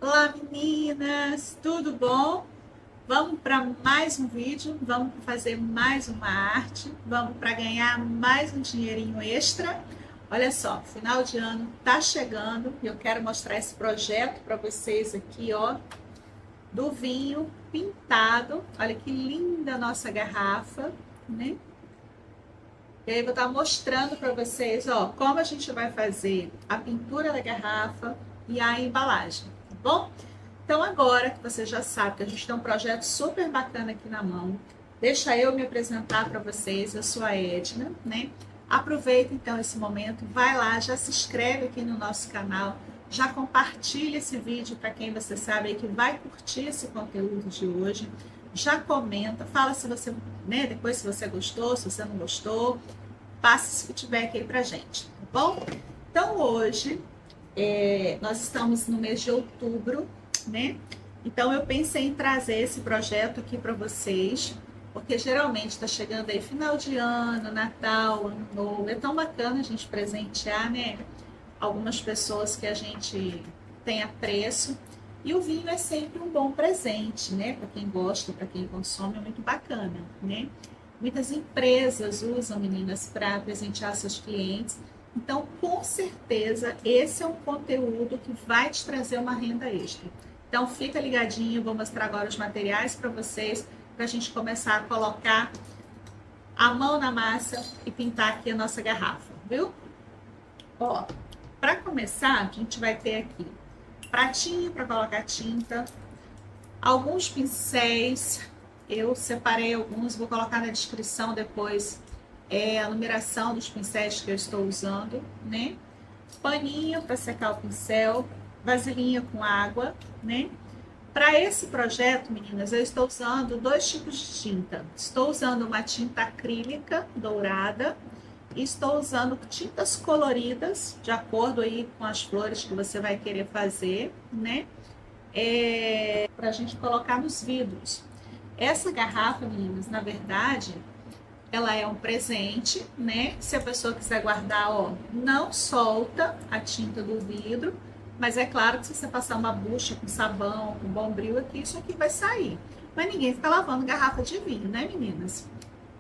Olá meninas, tudo bom? Vamos para mais um vídeo, vamos fazer mais uma arte, vamos para ganhar mais um dinheirinho extra. Olha só, final de ano tá chegando e eu quero mostrar esse projeto para vocês aqui, ó, do vinho pintado. Olha que linda a nossa garrafa, né? E aí eu vou estar mostrando para vocês, ó, como a gente vai fazer a pintura da garrafa e a embalagem, tá bom? Então, agora que você já sabe que a gente tem um projeto super bacana aqui na mão, deixa eu me apresentar para vocês. Eu sou a Edna, né? Aproveita então esse momento, vai lá, já se inscreve aqui no nosso canal, já compartilha esse vídeo para quem você sabe aí que vai curtir esse conteúdo de hoje. Já comenta, fala se você, né, depois se você gostou, se você não gostou, passa esse feedback aí pra gente, tá bom? Então, hoje, nós estamos no mês de outubro, né? Então eu pensei em trazer esse projeto aqui para vocês, porque geralmente está chegando aí final de ano, Natal, Ano Novo. É tão bacana a gente presentear, né? Algumas pessoas que a gente tem apreço. E o vinho é sempre um bom presente, né? Para quem gosta, para quem consome, é muito bacana, né? Muitas empresas usam, meninas, para presentear seus clientes. Então, com certeza, esse é um conteúdo que vai te trazer uma renda extra. Então, fica ligadinho, vou mostrar agora os materiais para vocês, para a gente começar a colocar a mão na massa e pintar aqui a nossa garrafa, viu? Ó, para começar, a gente vai ter aqui pratinho para colocar tinta, alguns pincéis, eu separei alguns, vou colocar na descrição depois a numeração dos pincéis que eu estou usando, né? Paninho para secar o pincel, vasilhinha com água, né? Para esse projeto, meninas, eu estou usando dois tipos de tinta. Estou usando uma tinta acrílica dourada e estou usando tintas coloridas, de acordo aí com as flores que você vai querer fazer, né? Para a gente colocar nos vidros. Essa garrafa, meninas, na verdade, ela é um presente, né? Se a pessoa quiser guardar, ó, não solta a tinta do vidro, mas é claro que se você passar uma bucha com sabão, com bombril aqui, isso aqui vai sair. Mas ninguém fica lavando garrafa de vinho, né, meninas?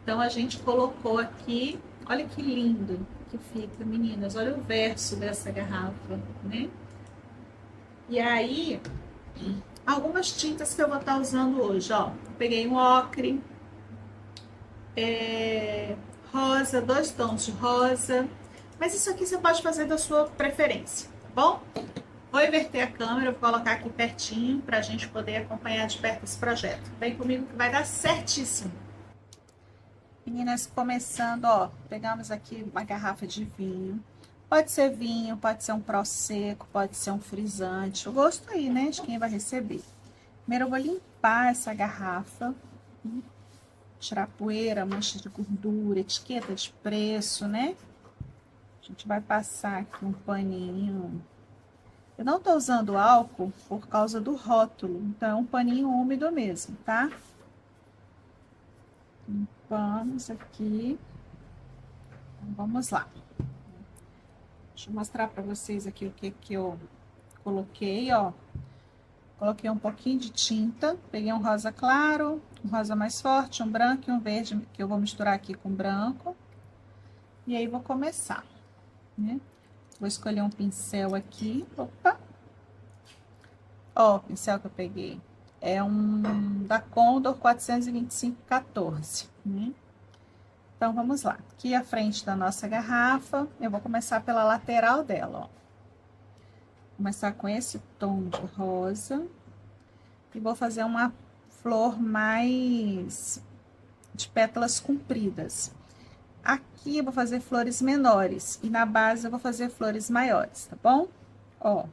Então a gente colocou aqui, olha que lindo que fica, meninas, olha o verso dessa garrafa, né? E aí, algumas tintas que eu vou estar usando hoje, ó. Peguei um ocre, rosa, dois tons de rosa. Mas isso aqui você pode fazer da sua preferência, tá bom? Vou inverter a câmera, vou colocar aqui pertinho para a gente poder acompanhar de perto esse projeto. Vem comigo que vai dar certíssimo. Meninas, começando, ó, pegamos aqui uma garrafa de vinho. Pode ser vinho, pode ser um prosecco, pode ser um frisante. O gosto aí, né, de quem vai receber. Primeiro eu vou limpar essa garrafa, tirar poeira, mancha de gordura, etiqueta de preço, né? A gente vai passar aqui um paninho. Eu não tô usando álcool por causa do rótulo, então é um paninho úmido mesmo, tá? Limpamos aqui. Então, vamos lá. Deixa eu mostrar para vocês aqui o que eu coloquei, ó. Coloquei um pouquinho de tinta, peguei um rosa claro, um rosa mais forte, um branco e um verde, que eu vou misturar aqui com branco. E aí, vou começar, né? Vou escolher um pincel aqui, opa. Ó, o pincel que eu peguei é um da Condor 42514, né? Então, vamos lá. Aqui à frente da nossa garrafa, eu vou começar pela lateral dela, ó. Começar com esse tom de rosa. E vou fazer uma flor mais de pétalas compridas. Aqui eu vou fazer flores menores e na base eu vou fazer flores maiores, tá bom? Ó.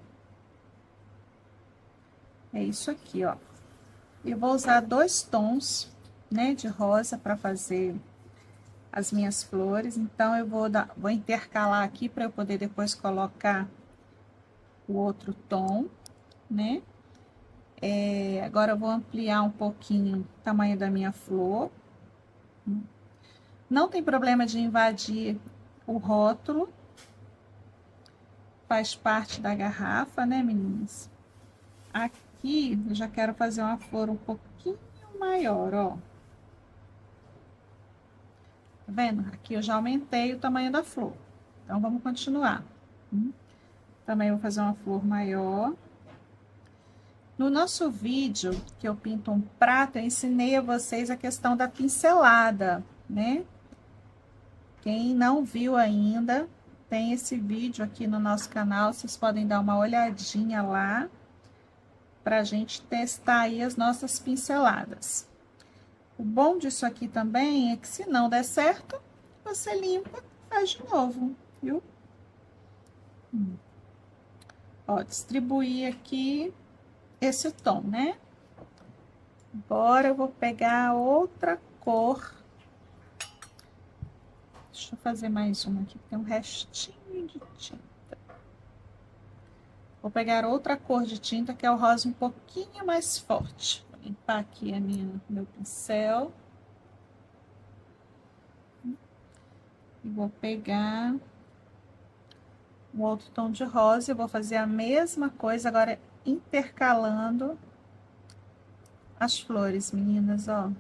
É isso aqui, ó. Eu vou usar dois tons, né, de rosa para fazer as minhas flores. Então, eu vou intercalar aqui para eu poder depois colocar o outro tom, né? Agora eu vou ampliar um pouquinho o tamanho da minha flor. Não tem problema de invadir o rótulo. Faz parte da garrafa, né, meninas? Aqui, eu já quero fazer uma flor um pouquinho maior, ó. Tá vendo? Aqui eu já aumentei o tamanho da flor. Então, vamos continuar. Também vou fazer uma flor maior. No nosso vídeo, que eu pinto um prato, eu ensinei a vocês a questão da pincelada, né? Quem não viu ainda, tem esse vídeo aqui no nosso canal, vocês podem dar uma olhadinha lá, pra gente testar aí as nossas pinceladas. O bom disso aqui também é que se não der certo, você limpa, faz de novo, viu? Ó, distribuir aqui esse tom, né? Agora eu vou pegar outra cor. Deixa eu fazer mais uma aqui, tem um restinho de tinta. Vou pegar outra cor de tinta, que é o rosa um pouquinho mais forte. Vou limpar aqui meu pincel. E vou pegar um outro tom de rosa. Eu vou fazer a mesma coisa, agora intercalando as flores, meninas, ó.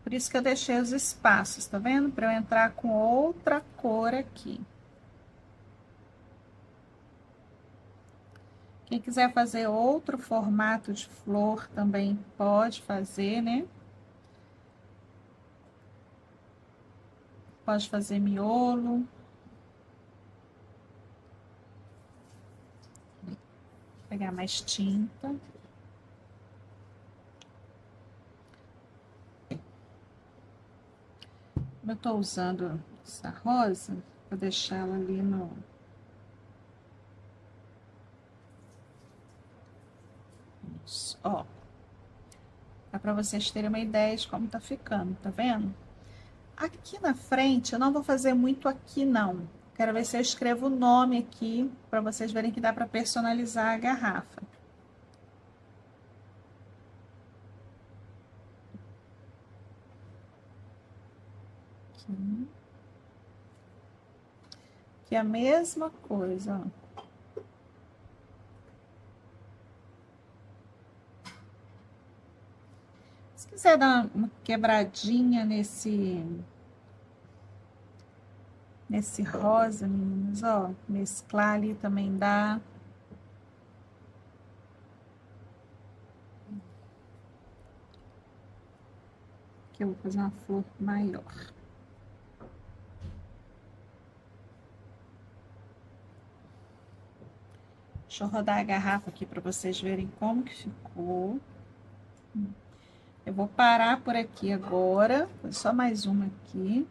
Por isso que eu deixei os espaços, tá vendo? Para eu entrar com outra cor aqui. Quem quiser fazer outro formato de flor também pode fazer, né? Pode fazer miolo. Vou pegar mais tinta. Eu tô usando essa rosa, vou deixar ela ali no... Isso, ó. Dá pra vocês terem uma ideia de como tá ficando, tá vendo? Aqui na frente, eu não vou fazer muito aqui, não. Quero ver se eu escrevo o nome aqui, pra vocês verem que dá pra personalizar a garrafa. Aqui. Que é a mesma coisa, ó. Se quiser dar uma quebradinha nesse rosa, meninas, ó, mesclar ali também dá. Aqui eu vou fazer uma flor maior. Deixa eu rodar a garrafa aqui para vocês verem como que ficou. Eu vou parar por aqui agora, só mais uma aqui.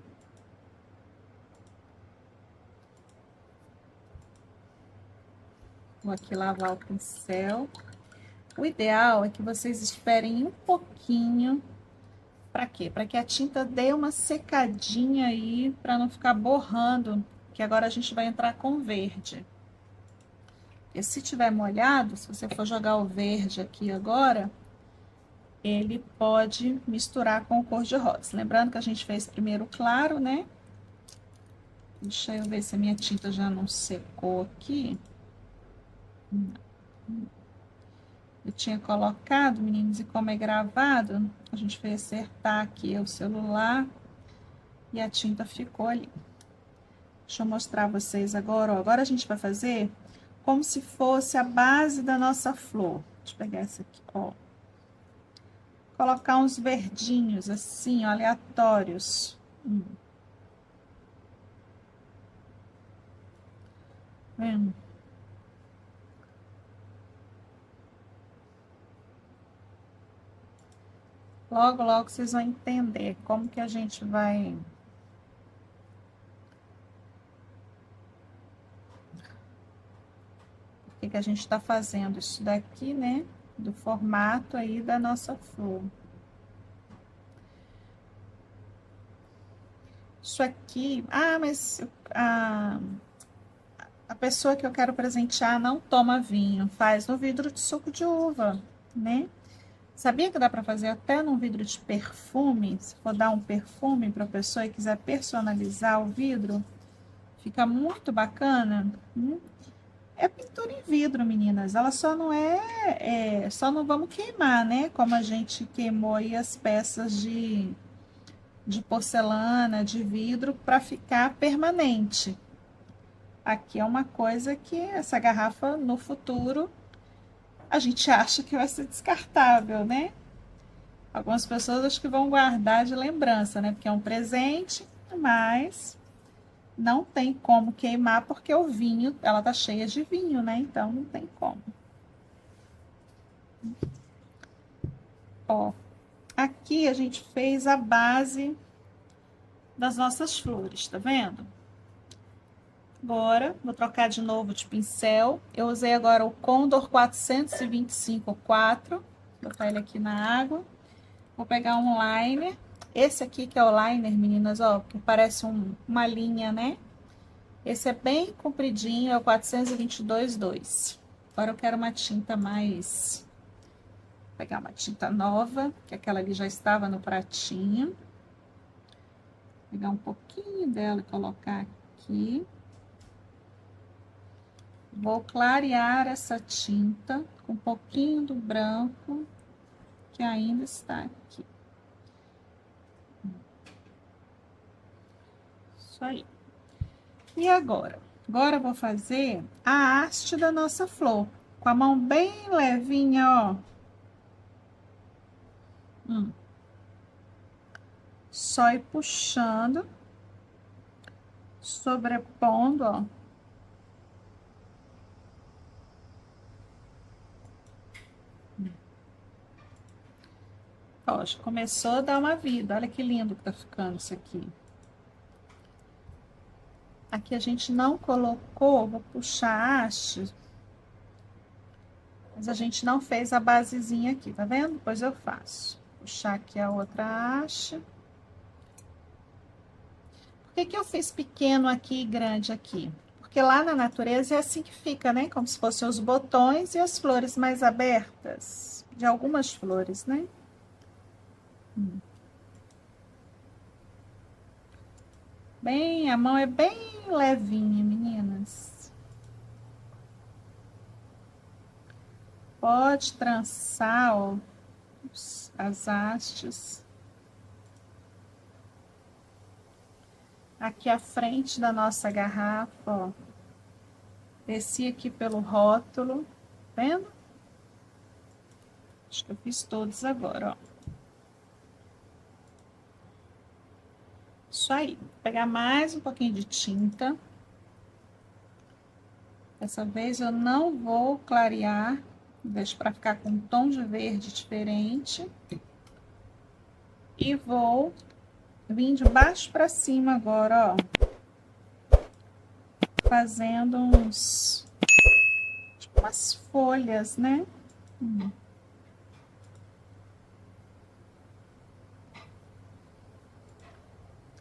Vou aqui lavar o pincel. O ideal é que vocês esperem um pouquinho. Para quê? Para que a tinta dê uma secadinha aí, para não ficar borrando, que agora a gente vai entrar com verde. E se tiver molhado, se você for jogar o verde aqui agora, ele pode misturar com o cor-de-rosa. Lembrando que a gente fez primeiro claro, né? Deixa eu ver se a minha tinta já não secou aqui. Eu tinha colocado, meninos, e como é gravado, a gente foi acertar aqui o celular e a tinta ficou ali. Deixa eu mostrar a vocês agora, ó. Agora a gente vai fazer como se fosse a base da nossa flor. Deixa eu pegar essa aqui, ó. Colocar uns verdinhos assim, ó, aleatórios. Vendo? Logo, logo vocês vão entender como que a gente vai... Por que que a gente tá fazendo isso daqui, né? Do formato aí da nossa flor. Isso aqui... Ah, mas a pessoa que eu quero presentear não toma vinho. Faz no vidro de suco de uva, né? Sabia que dá para fazer até num vidro de perfume? Se for dar um perfume para a pessoa e quiser personalizar o vidro, fica muito bacana. É pintura em vidro, meninas. Ela só não só não vamos queimar, né? Como a gente queimou aí as peças de porcelana, de vidro, para ficar permanente. Aqui é uma coisa que essa garrafa no futuro a gente acha que vai ser descartável, né? Algumas pessoas acho que vão guardar de lembrança, né? Porque é um presente, mas não tem como queimar porque o vinho, ela tá cheia de vinho, né? Então não tem como. Ó, aqui a gente fez a base das nossas flores, tá vendo? Agora, vou trocar de novo de pincel. Eu usei agora o Condor 425 4, vou botar ele aqui na água. Vou pegar um liner. Esse aqui que é o liner, meninas, ó, que parece uma linha, né? Esse é bem compridinho, é o 422 2. Agora eu quero uma tinta mais... Vou pegar uma tinta nova, que aquela ali já estava no pratinho. Vou pegar um pouquinho dela e colocar aqui. Vou clarear essa tinta com um pouquinho do branco que ainda está aqui. Isso aí. E agora? Agora eu vou fazer a haste da nossa flor. Com a mão bem levinha, ó. Só ir puxando, sobrepondo, ó. Ó, já começou a dar uma vida. Olha que lindo que tá ficando isso aqui. Aqui a gente não colocou, vou puxar a haste, mas a gente não fez a basezinha aqui, tá vendo? Depois eu faço. Puxar aqui a outra haste. Por que que eu fiz pequeno aqui e grande aqui? Porque lá na natureza é assim que fica, né? Como se fossem os botões e as flores mais abertas. De algumas flores, né? Bem, a mão é bem levinha, meninas. Pode trançar, ó, as hastes. Aqui à frente da nossa garrafa, ó. Desci aqui pelo rótulo, tá vendo? Acho que eu fiz todos agora, ó. Isso aí. Vou pegar mais um pouquinho de tinta. Dessa vez eu não vou clarear, deixo para ficar com um tom de verde diferente. E vou vir de baixo para cima agora, ó. Fazendo tipo umas folhas, né?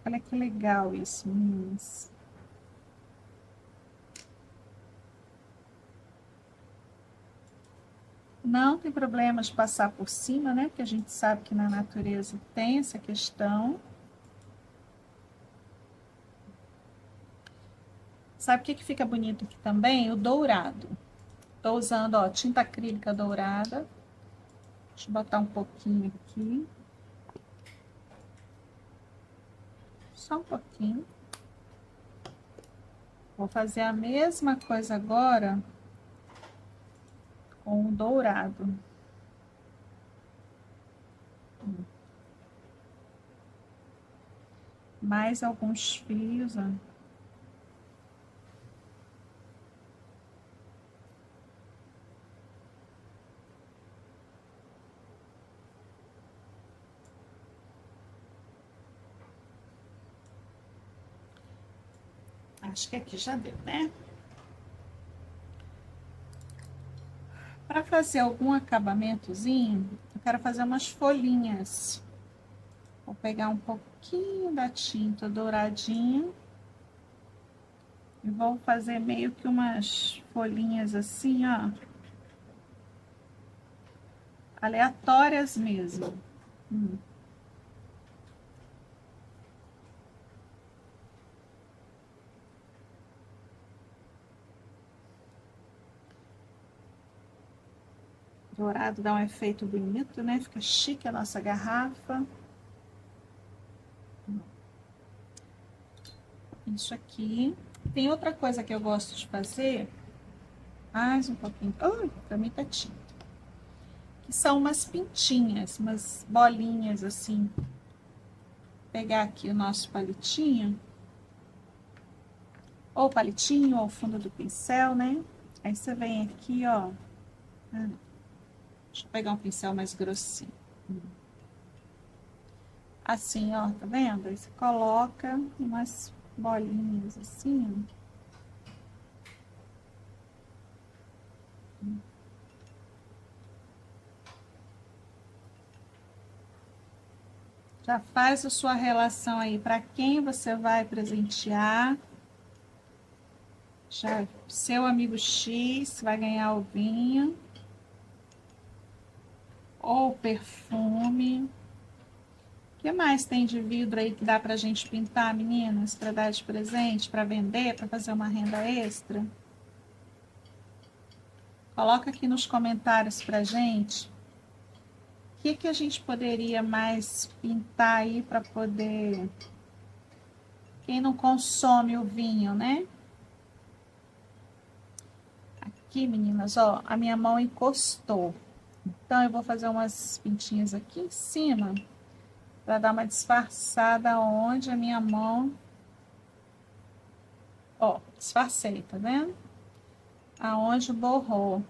Olha que legal isso, meninas. Não tem problema de passar por cima, né? Porque a gente sabe que na natureza tem essa questão. Sabe o que que fica bonito aqui também? O dourado. Tô usando, ó, tinta acrílica dourada. Deixa eu botar um pouquinho aqui. Só um pouquinho. Vou fazer a mesma coisa agora com o dourado. Mais alguns fios, ó. Acho que aqui já deu, né? Para fazer algum acabamentozinho, eu quero fazer umas folhinhas. Vou pegar um pouquinho da tinta douradinha e vou fazer meio que umas folhinhas assim, ó. aleatórias mesmo. Dourado dá um efeito bonito, né? Fica chique a nossa garrafa. Isso aqui. Tem outra coisa que eu gosto de fazer. Mais um pouquinho. Ui, pra mim tá tinta. Que são umas pintinhas, umas bolinhas assim. Vou pegar aqui o nosso palitinho. Ou palitinho, ou fundo do pincel, né? Aí você vem aqui, ó. Deixa eu pegar um pincel mais grossinho. Assim, ó, tá vendo? Aí você coloca umas bolinhas assim, ó. Já faz a sua relação aí para quem você vai presentear. Já seu amigo X vai ganhar o vinho ou perfume. O que mais tem de vidro aí que dá pra gente pintar, meninas, para dar de presente, para vender, para fazer uma renda extra? Coloca aqui nos comentários pra gente. O que a gente poderia mais pintar aí para poder... Quem não consome o vinho, né? Aqui, meninas, ó, a minha mão encostou. Então, eu vou fazer umas pintinhas aqui em cima para dar uma disfarçada onde a minha mão... Ó, disfarcei, tá vendo? Aonde borrou.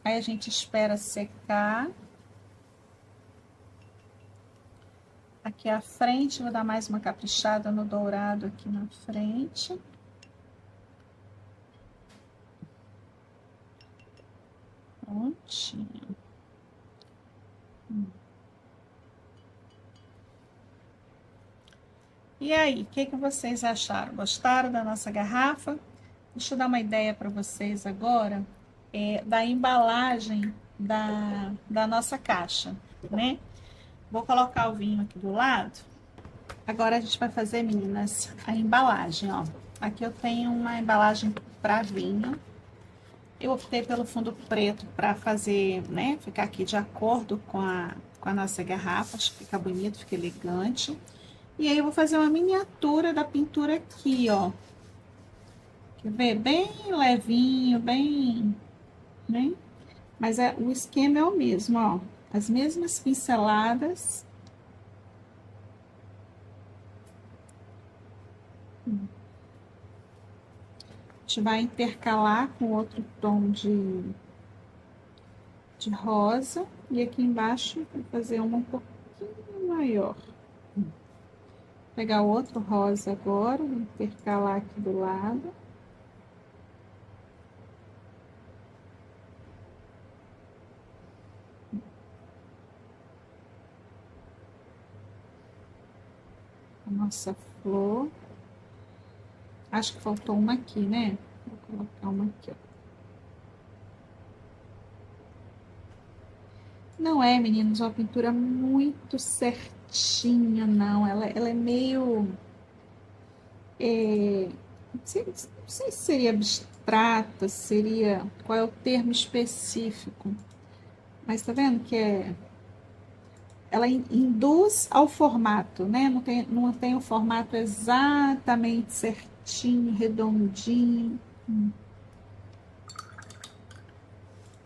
Aí a gente espera secar. Aqui à frente, vou dar mais uma caprichada no dourado aqui na frente. Prontinho. E aí, o que vocês acharam? Gostaram da nossa garrafa? Deixa eu dar uma ideia para vocês agora da embalagem da nossa caixa, né? Vou colocar o vinho aqui do lado. Agora a gente vai fazer, meninas, a embalagem, ó. Aqui eu tenho uma embalagem para vinho. Eu optei pelo fundo preto para fazer, né, ficar aqui de acordo com a nossa garrafa. Acho que fica bonito, fica elegante. E aí eu vou fazer uma miniatura da pintura aqui, ó. Quer ver? Bem levinho, bem, né? Mas o esquema é o mesmo, ó. As mesmas pinceladas. A gente vai intercalar com outro tom de rosa. E aqui embaixo, vou fazer uma um pouquinho maior. Vou pegar outro rosa agora, vou intercalar aqui do lado. A nossa flor. Acho que faltou uma aqui, né? Vou colocar uma aqui, ó. Não é, meninos, uma pintura muito certinha, não. Ela é meio... não sei se seria abstrata, seria... Qual é o termo específico? Mas tá vendo que ela induz ao formato, né? Não tem o formato exatamente certinho, redondinho.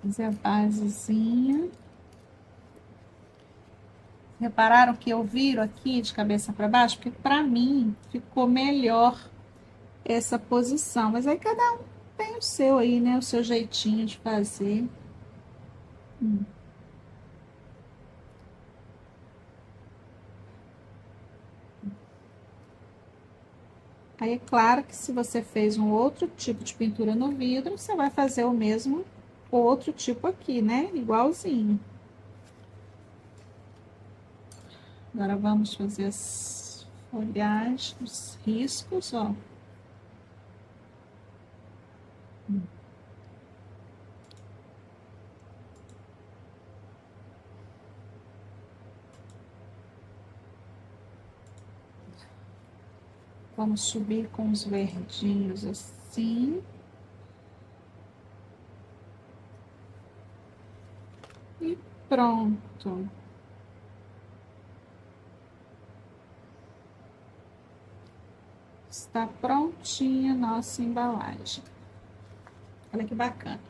Fazer a basezinha. Repararam que eu viro aqui de cabeça para baixo? Porque para mim ficou melhor essa posição. Mas aí cada um tem o seu aí, né? O seu jeitinho de fazer. Aí é claro que se você fez um outro tipo de pintura no vidro, você vai fazer o mesmo outro tipo aqui, né? Igualzinho. Agora vamos fazer as folhagens, os riscos, ó. Vamos subir com os verdinhos assim. E pronto. Está prontinha a nossa embalagem. Olha que bacana.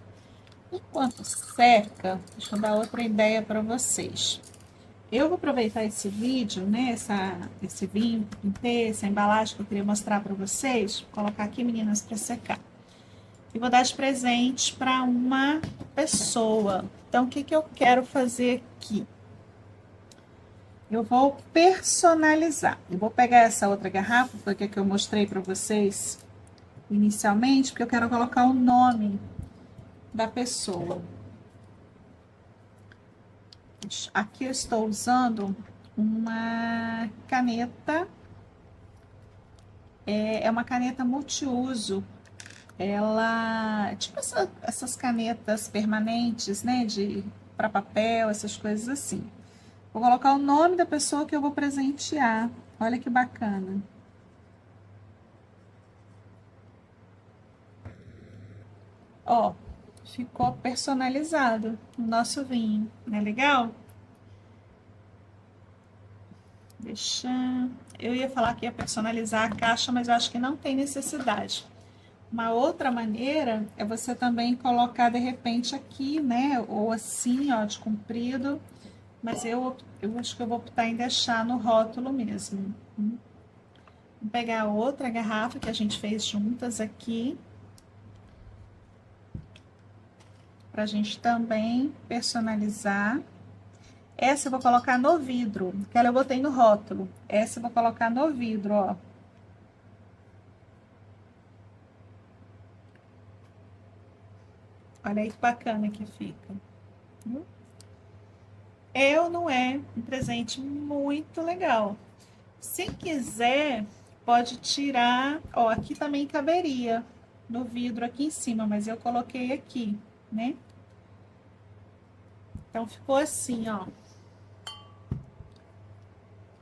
Enquanto seca, deixa eu dar outra ideia para vocês. Eu vou aproveitar esse vídeo, né, esse vinho que pintei, essa embalagem que eu queria mostrar para vocês, vou colocar aqui, meninas, para secar. E vou dar de presente para uma pessoa. Então, o que que eu quero fazer aqui? Eu vou personalizar. Eu vou pegar essa outra garrafa, foi a que eu mostrei para vocês inicialmente, porque eu quero colocar o nome da pessoa. Aqui eu estou usando uma caneta, é uma caneta multiuso. Ela, tipo essas canetas permanentes, né, para papel, essas coisas assim. Vou colocar o nome da pessoa que eu vou presentear. Olha que bacana. Ó, ficou personalizado o nosso vinho, não é legal? Deixa... Eu ia falar que ia personalizar a caixa, mas eu acho que não tem necessidade. Uma outra maneira é você também colocar de repente aqui, né? Ou assim, ó, de comprido. Mas eu acho que eu vou optar em deixar no rótulo mesmo. Vou pegar outra garrafa que a gente fez juntas aqui. Pra gente também personalizar. Essa eu vou colocar no vidro. Aquela eu botei no rótulo. Essa eu vou colocar no vidro, ó. Olha aí que bacana que fica. É ou não é um presente muito legal? Se quiser, pode tirar... Ó, aqui também caberia no vidro aqui em cima, mas eu coloquei aqui, né? Então, ficou assim, ó.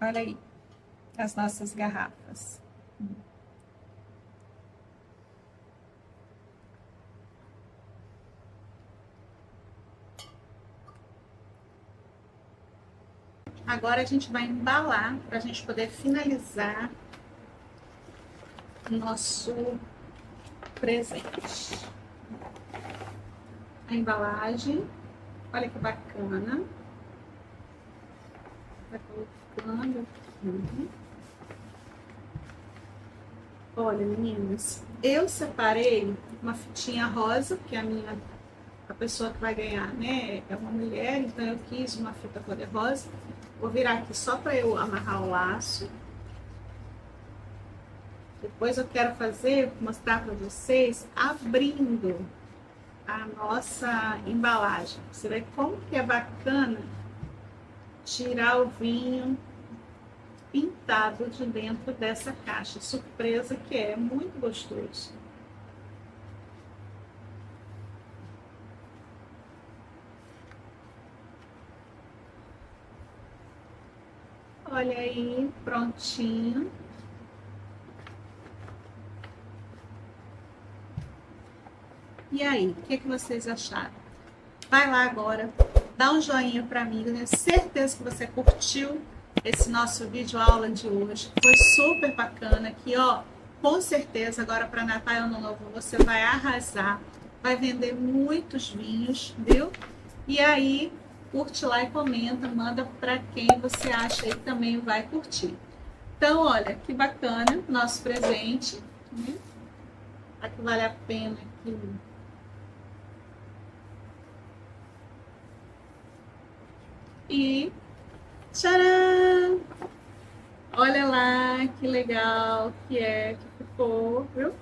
Olha aí, as nossas garrafas. Agora a gente vai embalar para a gente poder finalizar o nosso presente. A embalagem, olha que bacana. Vai colocando aqui. Olha, meninas, eu separei uma fitinha rosa, que é a pessoa que vai ganhar, né? É uma mulher, então eu quis uma fita cor-de-rosa. Vou virar aqui só para eu amarrar o laço. Depois eu quero mostrar para vocês abrindo a nossa embalagem. Você vê como que é bacana tirar o vinho pintado de dentro dessa caixa. Surpresa que é, muito gostoso. Olha aí, prontinho. E aí, o que vocês acharam? Vai lá agora, dá um joinha para mim, eu tenho certeza que você curtiu esse nosso vídeo aula de hoje. Foi super bacana aqui, ó. Com certeza agora para Natal e Ano Novo você vai arrasar, vai vender muitos vinhos, viu? E aí, curte lá e comenta, manda para quem você acha aí que também vai curtir. Então, olha, que bacana nosso presente, né? Aqui vale a pena aqui. E tcharam! Olha lá que legal que ficou, viu?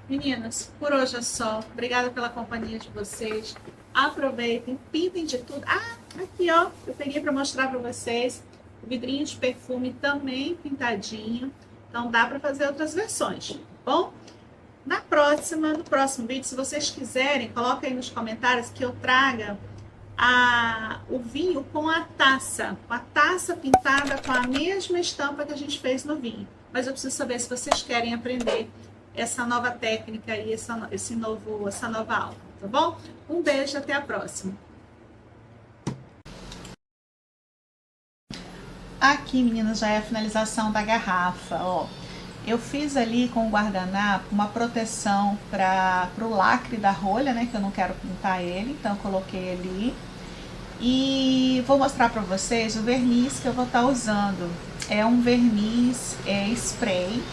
Meninas, por hoje é só. Obrigada pela companhia de vocês. Aproveitem, pintem de tudo. Ah, aqui ó, eu peguei para mostrar para vocês o vidrinho de perfume também pintadinho. Então dá para fazer outras versões, tá bom? No próximo vídeo, se vocês quiserem, coloca aí nos comentários que eu traga o vinho com a taça pintada com a mesma estampa que a gente fez no vinho. Mas eu preciso saber se vocês querem aprender essa nova técnica e essa nova aula, tá bom? Um beijo, até a próxima. Aqui, meninas, já é a finalização da garrafa, ó. Eu fiz ali com o guardanapo uma proteção para o lacre da rolha, né, que eu não quero pintar ele, então eu coloquei ali. E vou mostrar para vocês o verniz que eu vou estar usando. É um verniz spray.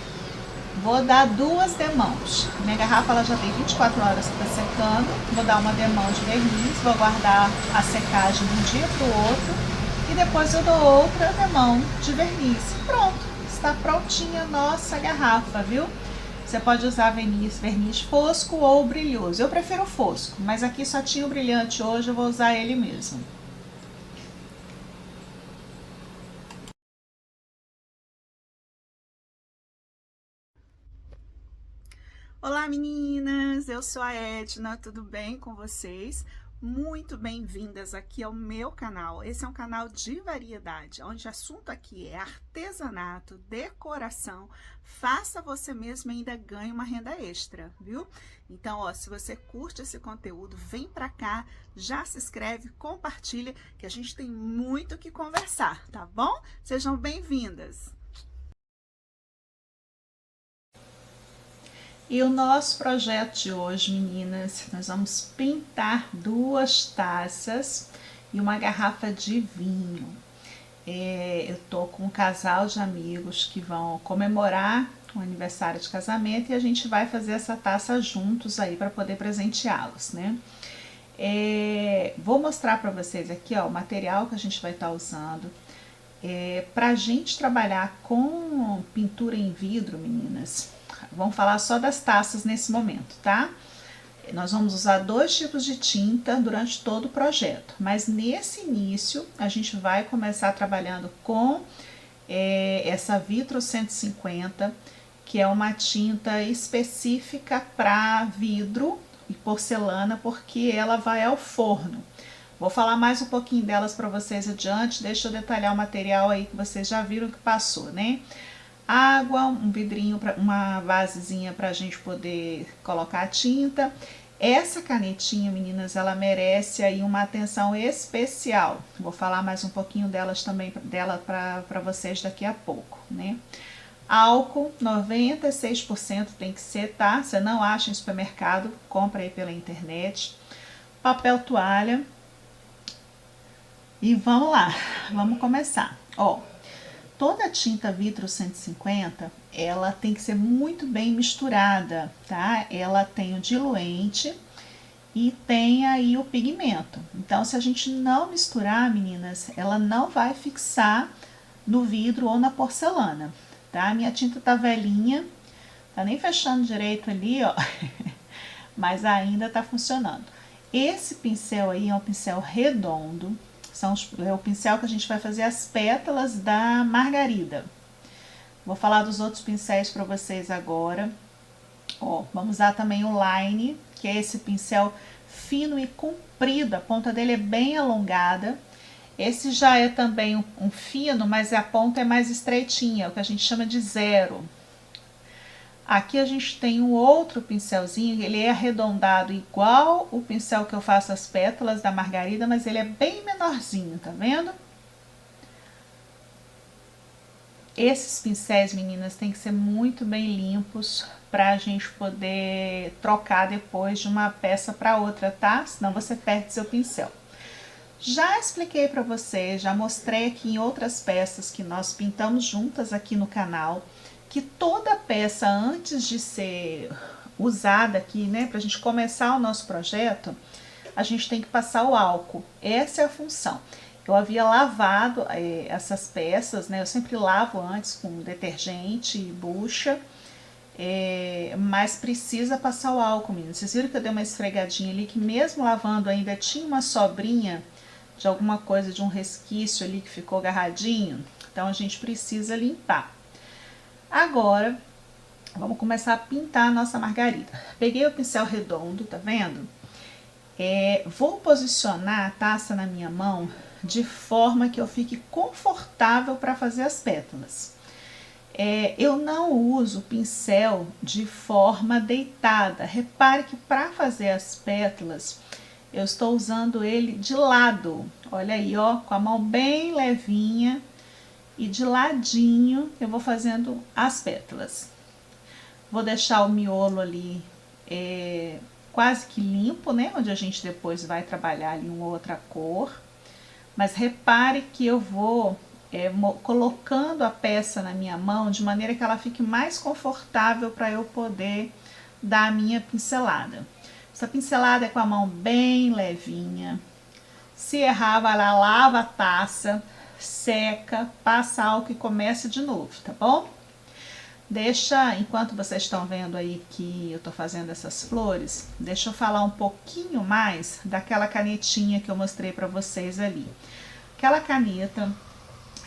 Vou dar 2 demãos. Minha garrafa ela já tem 24 horas que está secando. Vou dar uma demão de verniz, vou guardar a secagem de um dia para o outro. E depois eu dou outra demão de verniz. Pronto, está prontinha a nossa garrafa, viu? Você pode usar verniz fosco ou brilhoso. Eu prefiro fosco, mas aqui só tinha o brilhante hoje, eu vou usar ele mesmo. Olá meninas, eu sou a Edna, tudo bem com vocês? Muito bem-vindas aqui ao meu canal. Esse é um canal de variedade, onde o assunto aqui é artesanato, decoração. Faça você mesmo e ainda ganhe uma renda extra, viu? Então, ó, se você curte esse conteúdo, vem pra cá, já se inscreve, compartilha, que a gente tem muito o que conversar, tá bom? Sejam bem-vindas! E o nosso projeto de hoje, meninas, nós vamos pintar 2 taças e uma garrafa de vinho. Eu tô com um casal de amigos que vão comemorar o aniversário de casamento e a gente vai fazer essa taça juntos aí para poder presenteá-los, né? Vou mostrar para vocês aqui, ó, o material que a gente vai estar usando. Para a gente trabalhar com pintura em vidro, meninas, vamos falar só das taças nesse momento, tá? Nós vamos usar 2 tipos de tinta durante todo o projeto, mas nesse início a gente vai começar trabalhando com essa Vitro 150, que é uma tinta específica para vidro e porcelana, porque ela vai ao forno. Vou falar mais um pouquinho delas para vocês adiante, deixa eu detalhar o material aí que vocês já viram que passou, né? Água, um vidrinho, uma vasezinha para a gente poder colocar a tinta. Essa canetinha, meninas, ela merece aí uma atenção especial. Vou falar mais um pouquinho delas também, dela para vocês daqui a pouco, né? Álcool, 96% tem que ser, tá? Você não acha em supermercado, compra aí pela internet. Papel toalha. E vamos lá, vamos começar. Ó, toda a tinta Vitro 150, ela tem que ser muito bem misturada, tá? Ela tem o diluente e tem aí o pigmento. Então, se a gente não misturar, meninas, ela não vai fixar no vidro ou na porcelana, tá? Minha tinta tá velhinha, tá nem fechando direito ali, ó, mas ainda tá funcionando. Esse pincel aí é um pincel redondo. É o pincel que a gente vai fazer as pétalas da margarida. Vou falar dos outros pincéis para vocês agora. Ó, vamos usar também o Line, que é esse pincel fino e comprido. A ponta dele é bem alongada. Esse já é também um fino, mas a ponta é mais estreitinha, o que a gente chama de zero. Aqui a gente tem um outro pincelzinho, ele é arredondado igual o pincel que eu faço as pétalas da margarida, mas ele é bem menorzinho, tá vendo? Esses pincéis, meninas, tem que ser muito bem limpos pra gente poder trocar depois de uma peça para outra, tá? Senão você perde seu pincel. Já expliquei para vocês, já mostrei aqui em outras peças que nós pintamos juntas aqui no canal, que toda peça antes de ser usada aqui, né, pra gente começar o nosso projeto, a gente tem que passar o álcool. Essa é a função. Eu havia lavado essas peças, né, eu sempre lavo antes com detergente e bucha, mas precisa passar o álcool, meninas. Vocês viram que eu dei uma esfregadinha ali, que mesmo lavando ainda tinha uma sobrinha de alguma coisa, de um resquício ali que ficou agarradinho, então a gente precisa limpar. Agora, vamos começar a pintar a nossa margarida. Peguei o pincel redondo, tá vendo? Vou posicionar a taça na minha mão de forma que eu fique confortável para fazer as pétalas. Eu não uso pincel de forma deitada. Repare que para fazer as pétalas, eu estou usando ele de lado. Olha aí, ó, com a mão bem levinha e de ladinho eu vou fazendo as pétalas. Vou deixar o miolo ali quase que limpo, né? Onde a gente depois vai trabalhar ali uma outra cor. Mas repare que eu vou colocando a peça na minha mão de maneira que ela fique mais confortável para eu poder dar a minha pincelada. Essa pincelada é com a mão bem levinha. Se errar, vai lá, lava a taça, seca, passa álcool e começa de novo, tá bom? Deixa, enquanto vocês estão vendo aí que eu tô fazendo essas flores, deixa eu falar um pouquinho mais daquela canetinha que eu mostrei para vocês ali. Aquela caneta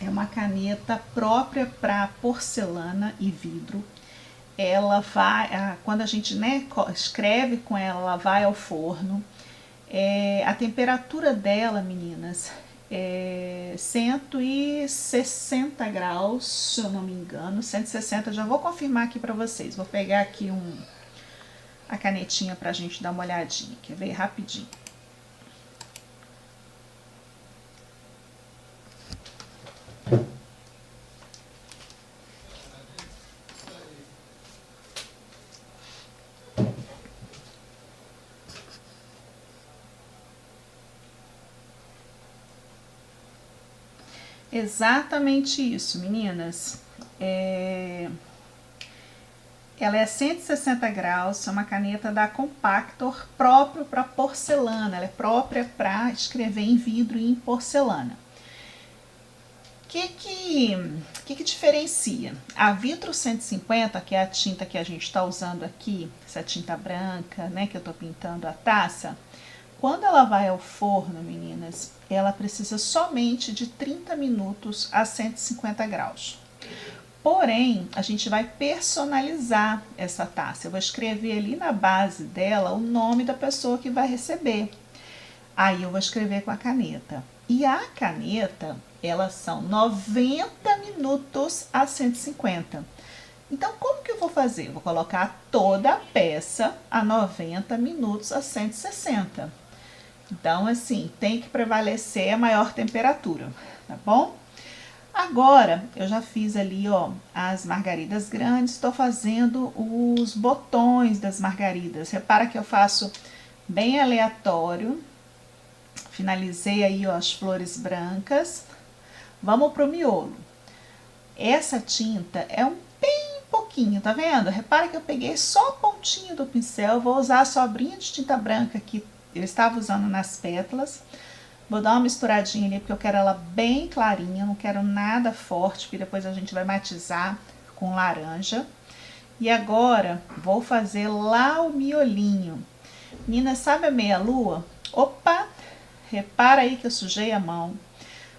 é uma caneta própria para porcelana e vidro. Ela vai, quando a gente, né, escreve com ela, ela vai ao forno. A temperatura dela, meninas, é 160 graus, se eu não me engano, 160, já vou confirmar aqui para vocês. Vou pegar aqui a canetinha pra gente dar uma olhadinha, quer ver? Rapidinho. Exatamente isso, meninas. Ela é 160 graus, é uma caneta da Compactor, próprio para porcelana. Ela é própria para escrever em vidro e em porcelana. O que diferencia? A Vitro 150, que é a tinta que a gente está usando aqui, essa tinta branca, né, que eu estou pintando a taça, quando ela vai ao forno, meninas, ela precisa somente de 30 minutos a 150 graus. Porém, a gente vai personalizar essa taça. Eu vou escrever ali na base dela o nome da pessoa que vai receber. Aí eu vou escrever com a caneta. E a caneta, elas são 90 minutos a 150. Então, como que eu vou fazer? Eu vou colocar toda a peça a 90 minutos a 160. Então, assim, tem que prevalecer a maior temperatura, tá bom? Agora, eu já fiz ali, ó, as margaridas grandes, estou fazendo os botões das margaridas. Repara que eu faço bem aleatório. Finalizei aí, ó, as flores brancas. Vamos pro miolo. Essa tinta é bem pouquinho, tá vendo? Repara que eu peguei só a pontinha do pincel, vou usar a sobrinha de tinta branca que eu estava usando nas pétalas. Vou dar uma misturadinha ali, porque eu quero ela bem clarinha, não quero nada forte, porque depois a gente vai matizar com laranja. E agora, vou fazer lá o miolinho. Menina, sabe a meia-lua? Opa! Repara aí que eu sujei a mão.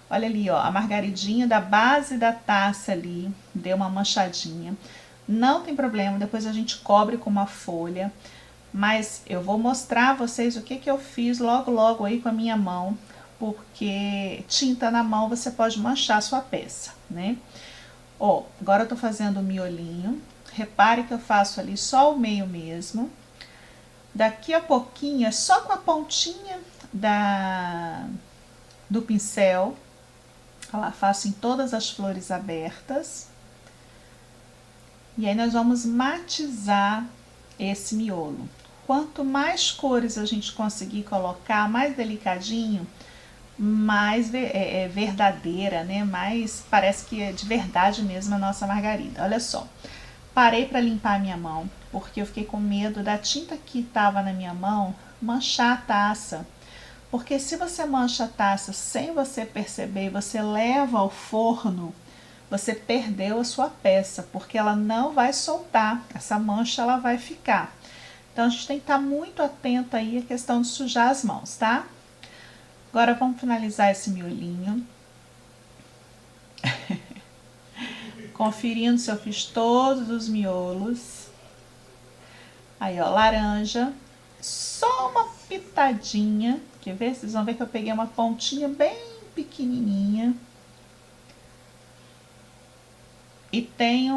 Olha ali, ó, a margaridinha da base da taça ali, deu uma manchadinha. Não tem problema, depois a gente cobre com uma folha. Mas eu vou mostrar a vocês o que eu fiz logo aí com a minha mão, porque tinta na mão você pode manchar a sua peça, né? Ó, agora eu tô fazendo o miolinho. Repare que eu faço ali só o meio mesmo. Daqui a pouquinho, é só com a pontinha do pincel. Olha lá, faço em todas as flores abertas. E aí nós vamos matizar esse miolo. Quanto mais cores a gente conseguir colocar, mais delicadinho, mais verdadeira, né? Mais parece que é de verdade mesmo a nossa margarida. Olha só, parei para limpar a minha mão, porque eu fiquei com medo da tinta que estava na minha mão manchar a taça. Porque se você mancha a taça sem você perceber, você leva ao forno, você perdeu a sua peça, porque ela não vai soltar, essa mancha ela vai ficar. Então, a gente tem que estar muito atento aí à questão de sujar as mãos, tá? Agora, vamos finalizar esse miolinho. Conferindo se eu fiz todos os miolos. Aí, ó, laranja. Só uma pitadinha. Quer ver? Vocês vão ver que eu peguei uma pontinha bem pequenininha. E tem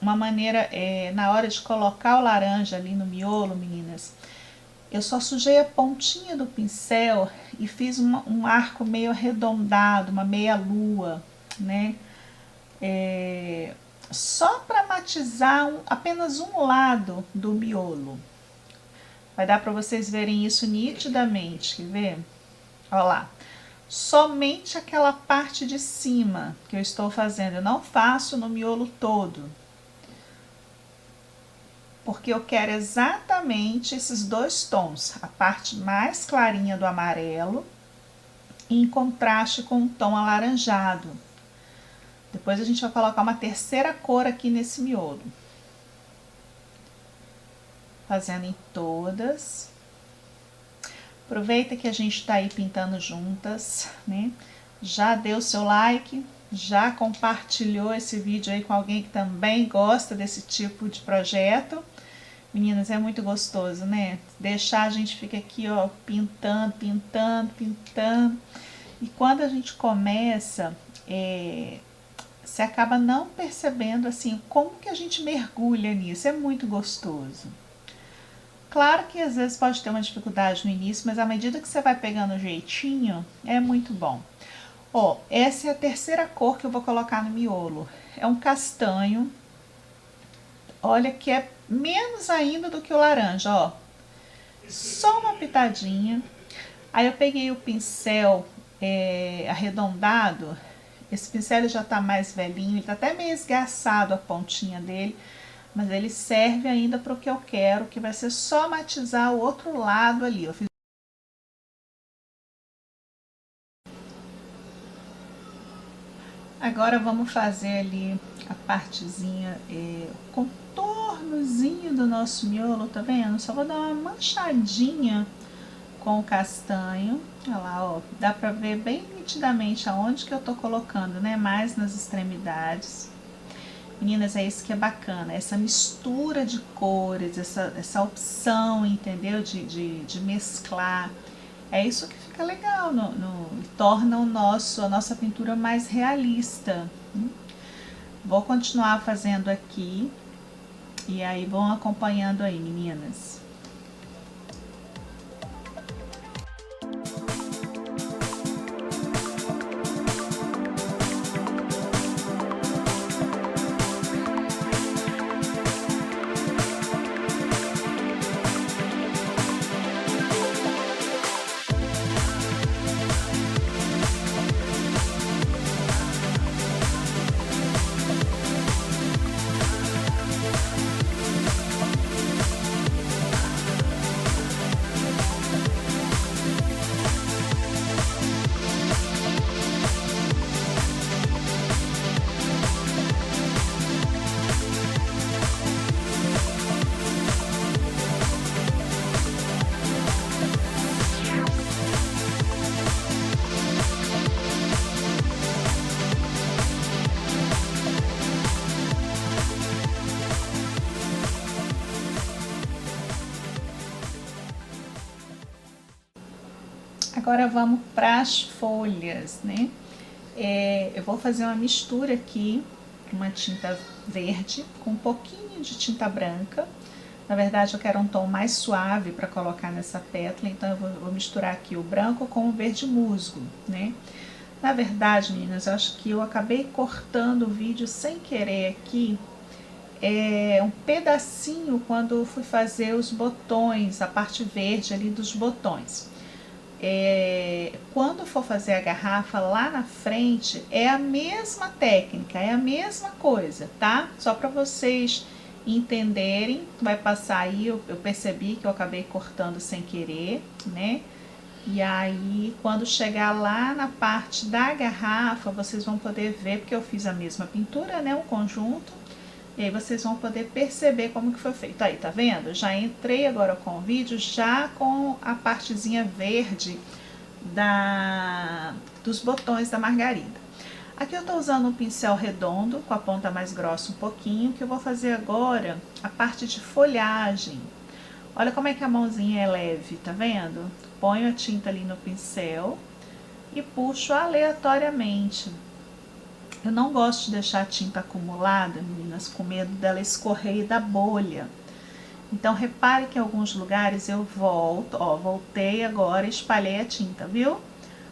uma maneira, na hora de colocar o laranja ali no miolo, meninas, eu só sujei a pontinha do pincel e fiz um arco meio arredondado, uma meia lua, né? Só para matizar apenas um lado do miolo. Vai dar para vocês verem isso nitidamente, quer ver? Olha lá. Somente aquela parte de cima que eu estou fazendo, eu não faço no miolo todo. Porque eu quero exatamente esses dois tons, a parte mais clarinha do amarelo em contraste com o tom alaranjado. Depois a gente vai colocar uma terceira cor aqui nesse miolo. Fazendo em todas. Aproveita que a gente tá aí pintando juntas, né? Já deu seu like, já compartilhou esse vídeo aí com alguém que também gosta desse tipo de projeto. Meninas, é muito gostoso, né? Deixar a gente fica aqui, ó, pintando, pintando, pintando. E quando a gente começa, você acaba não percebendo, assim, como que a gente mergulha nisso. É muito gostoso. Claro que às vezes pode ter uma dificuldade no início, mas à medida que você vai pegando o jeitinho, é muito bom. Ó, essa é a terceira cor que eu vou colocar no miolo. É um castanho. Olha que é menos ainda do que o laranja, ó. Só uma pitadinha. Aí eu peguei o pincel arredondado. Esse pincel ele já tá mais velhinho, ele tá até meio esgaçado a pontinha dele. Mas ele serve ainda para o que eu quero, que vai ser só matizar o outro lado ali. Agora vamos fazer ali a partezinha, o contornozinho do nosso miolo, tá vendo? Só vou dar uma manchadinha com o castanho. Olha lá, ó, dá pra ver bem nitidamente aonde que eu tô colocando, né? Mais nas extremidades. Meninas, é isso que é bacana, essa mistura de cores, essa opção, entendeu? De mesclar. É isso que fica legal, torna a nossa pintura mais realista. Vou continuar fazendo aqui, e aí vão acompanhando aí, meninas. Agora vamos para as folhas, né? Eu vou fazer uma mistura aqui, uma tinta verde com um pouquinho de tinta branca. Na verdade, eu quero um tom mais suave para colocar nessa pétala, então eu vou misturar aqui o branco com o verde musgo, né? Na verdade, meninas, eu acho que eu acabei cortando o vídeo sem querer aqui, um pedacinho quando fui fazer os botões, a parte verde ali dos botões. Quando for fazer a garrafa lá na frente, é a mesma técnica, é a mesma coisa, tá? Só para vocês entenderem, vai passar aí, eu percebi que eu acabei cortando sem querer, né? E aí, quando chegar lá na parte da garrafa, vocês vão poder ver, porque eu fiz a mesma pintura, né? Um conjunto. E aí vocês vão poder perceber como que foi feito. Aí, tá vendo? Já entrei agora com o vídeo, já com a partezinha verde dos botões da margarida. Aqui eu tô usando um pincel redondo, com a ponta mais grossa um pouquinho, que eu vou fazer agora a parte de folhagem. Olha como é que a mãozinha é leve, tá vendo? Ponho a tinta ali no pincel e puxo aleatoriamente. Eu não gosto de deixar a tinta acumulada, meninas, com medo dela escorrer e dar bolha. Então, repare que em alguns lugares eu volto, ó, voltei agora e espalhei a tinta, viu?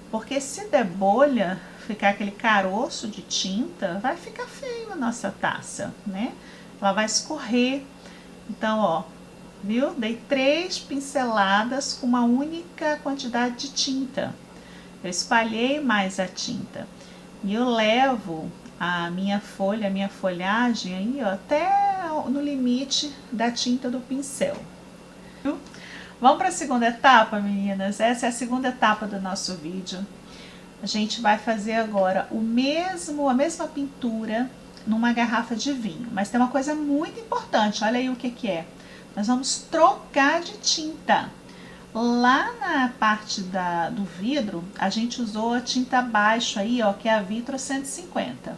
Porque se der bolha, ficar aquele caroço de tinta, vai ficar feio a nossa taça, né? Ela vai escorrer. Então, ó, viu? Dei 3 pinceladas com uma única quantidade de tinta. Eu espalhei mais a tinta. E eu levo a minha folha, a minha folhagem aí, ó, até no limite da tinta do pincel. Viu? Vamos para a segunda etapa, meninas? Essa é a segunda etapa do nosso vídeo. A gente vai fazer agora a mesma pintura numa garrafa de vinho. Mas tem uma coisa muito importante, olha aí o que é. Nós vamos trocar de tinta. Lá na parte do vidro, a gente usou a tinta baixo aí, ó, que é a Vitro 150.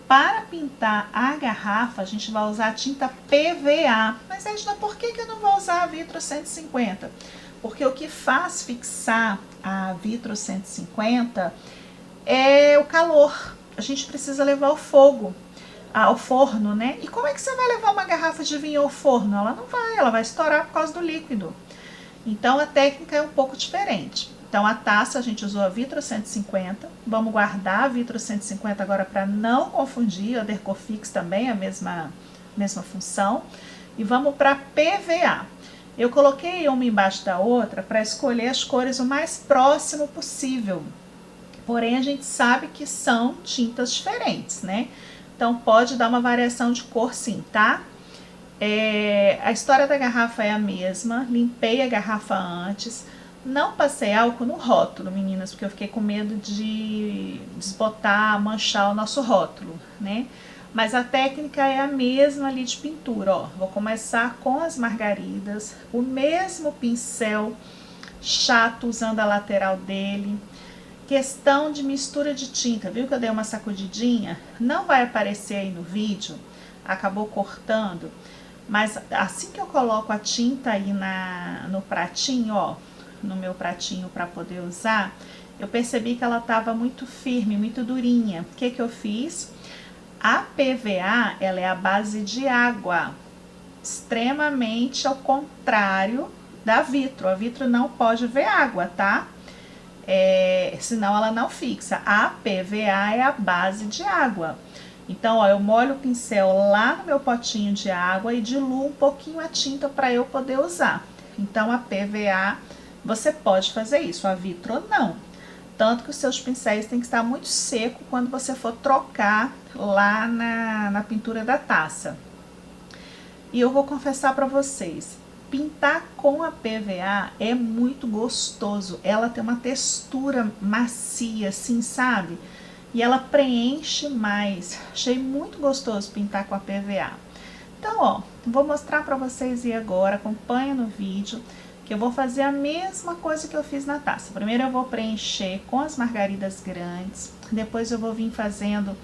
Para pintar a garrafa, a gente vai usar a tinta PVA. Mas, Edna, por que eu não vou usar a Vitro 150? Porque o que faz fixar a Vitro 150 é o calor. A gente precisa levar o fogo ao forno, né? E como é que você vai levar uma garrafa de vinho ao forno? Ela vai estourar por causa do líquido. Então a técnica é um pouco diferente. Então a taça a gente usou a Vitro 150. Vamos guardar a Vitro 150 agora para não confundir. A Dercofix também é a mesma função. E vamos para PVA. Eu coloquei uma embaixo da outra para escolher as cores o mais próximo possível. Porém, a gente sabe que são tintas diferentes, né? Então, pode dar uma variação de cor sim, tá? A história da garrafa é a mesma. Limpei a garrafa antes. Não passei álcool no rótulo, meninas, porque eu fiquei com medo de desbotar, manchar o nosso rótulo, né? Mas a técnica é a mesma ali de pintura, ó. Vou começar com as margaridas, o mesmo pincel chato, usando a lateral dele. Questão de mistura de tinta, viu que eu dei uma sacudidinha? Não vai aparecer aí no vídeo, acabou cortando, mas assim que eu coloco a tinta aí no pratinho, ó, no meu pratinho para poder usar, eu percebi que ela estava muito firme, muito durinha. O que eu fiz? A PVA, ela é a base de água, extremamente ao contrário da Vitro. A Vitro não pode ver água, tá? Senão ela não fixa. A PVA é a base de água. Então, ó, eu molho o pincel lá no meu potinho de água e diluo um pouquinho a tinta para eu poder usar. Então, a PVA, você pode fazer isso, a Vitro não. Tanto que os seus pincéis têm que estar muito seco quando você for trocar lá na pintura da taça. E eu vou confessar para vocês, pintar com a PVA é muito gostoso. Ela tem uma textura macia, assim, sabe? E ela preenche mais. Achei muito gostoso pintar com a PVA. Então, ó, vou mostrar para vocês e agora, acompanha no vídeo, que eu vou fazer a mesma coisa que eu fiz na taça. Primeiro eu vou preencher com as margaridas grandes, depois eu vou vir fazendo